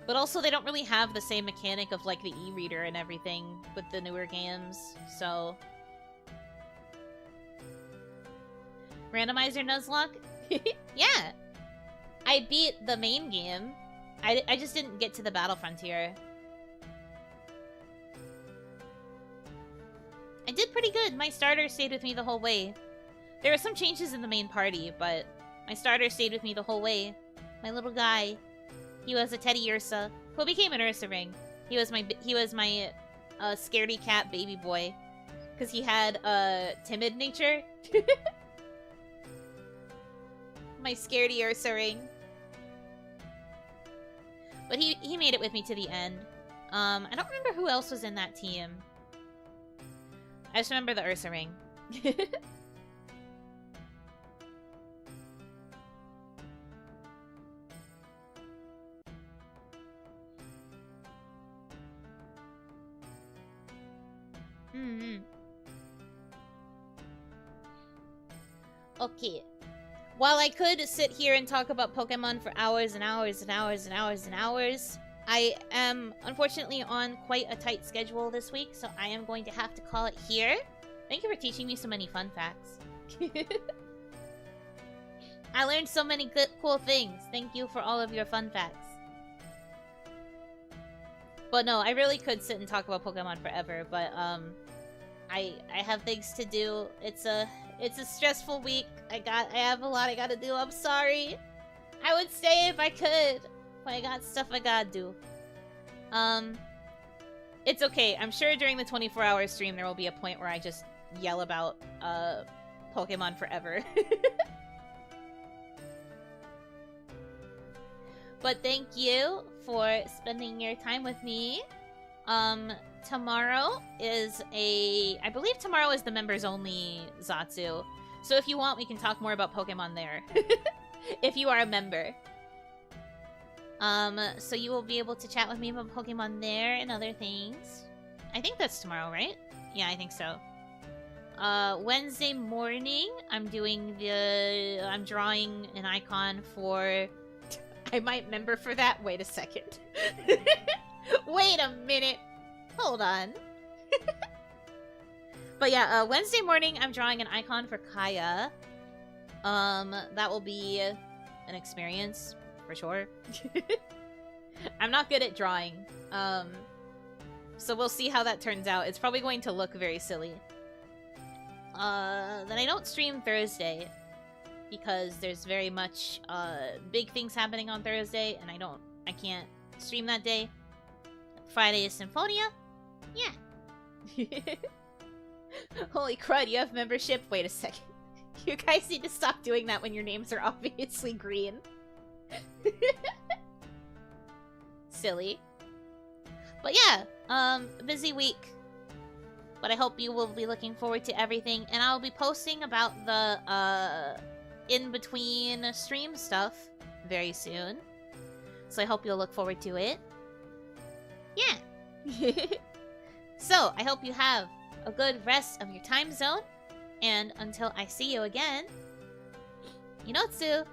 But also, they don't really have the same mechanic of, like, the e-reader and everything with the newer games, so... Randomizer Nuzlocke? Yeah! I beat the main game. I just didn't get to the Battle Frontier. I did pretty good. My starter stayed with me the whole way. There were some changes in the main party, but my starter stayed with me the whole way. My little guy. He was a Teddy Ursa, who became an Ursa Ring. He was my scaredy cat baby boy, because he had timid nature. My scaredy Ursa Ring. But he made it with me to the end. I don't remember who else was in that team. I just remember the Ursa Ring. Mm-hmm. Okay. While I could sit here and talk about Pokemon for hours and hours and hours and hours and hours, I am unfortunately on quite a tight schedule this week, so I am going to have to call it here. Thank you for teaching me so many fun facts. I learned so many good, cool things. Thank you for all of your fun facts. But no, I really could sit and talk about Pokemon forever, but I have things to do. It's a stressful week. I have a lot I gotta do. I'm sorry. I would stay if I could, but I got stuff I gotta do. It's okay. I'm sure during the 24-hour stream there will be a point where I just yell about Pokemon forever. But thank you for spending your time with me. Tomorrow is I believe tomorrow is the members only Zatsu. So if you want, we can talk more about Pokemon there. If you are a member. So you will be able to chat with me about Pokemon there and other things. I think that's tomorrow, right? Yeah, I think so. Wednesday morning, I'm drawing an icon for... I might member for that? Wait a second. Wait a minute. Hold on. But yeah, Wednesday morning, I'm drawing an icon for Kaya. That will be an experience, for sure. I'm not good at drawing. So we'll see how that turns out. It's probably going to look very silly. Then I don't stream Thursday, because there's very much, big things happening on Thursday, and I can't stream that day. Friday is Symphonia? Yeah. Holy crud, you have membership? Wait a second. You guys need to stop doing that when your names are obviously green. Silly. But yeah, busy week. But I hope you will be looking forward to everything, and I'll be posting about the, in-between stream stuff very soon. So I hope you'll look forward to it. Yeah. So, I hope you have a good rest of your time zone. And until I see you again, Inotsu!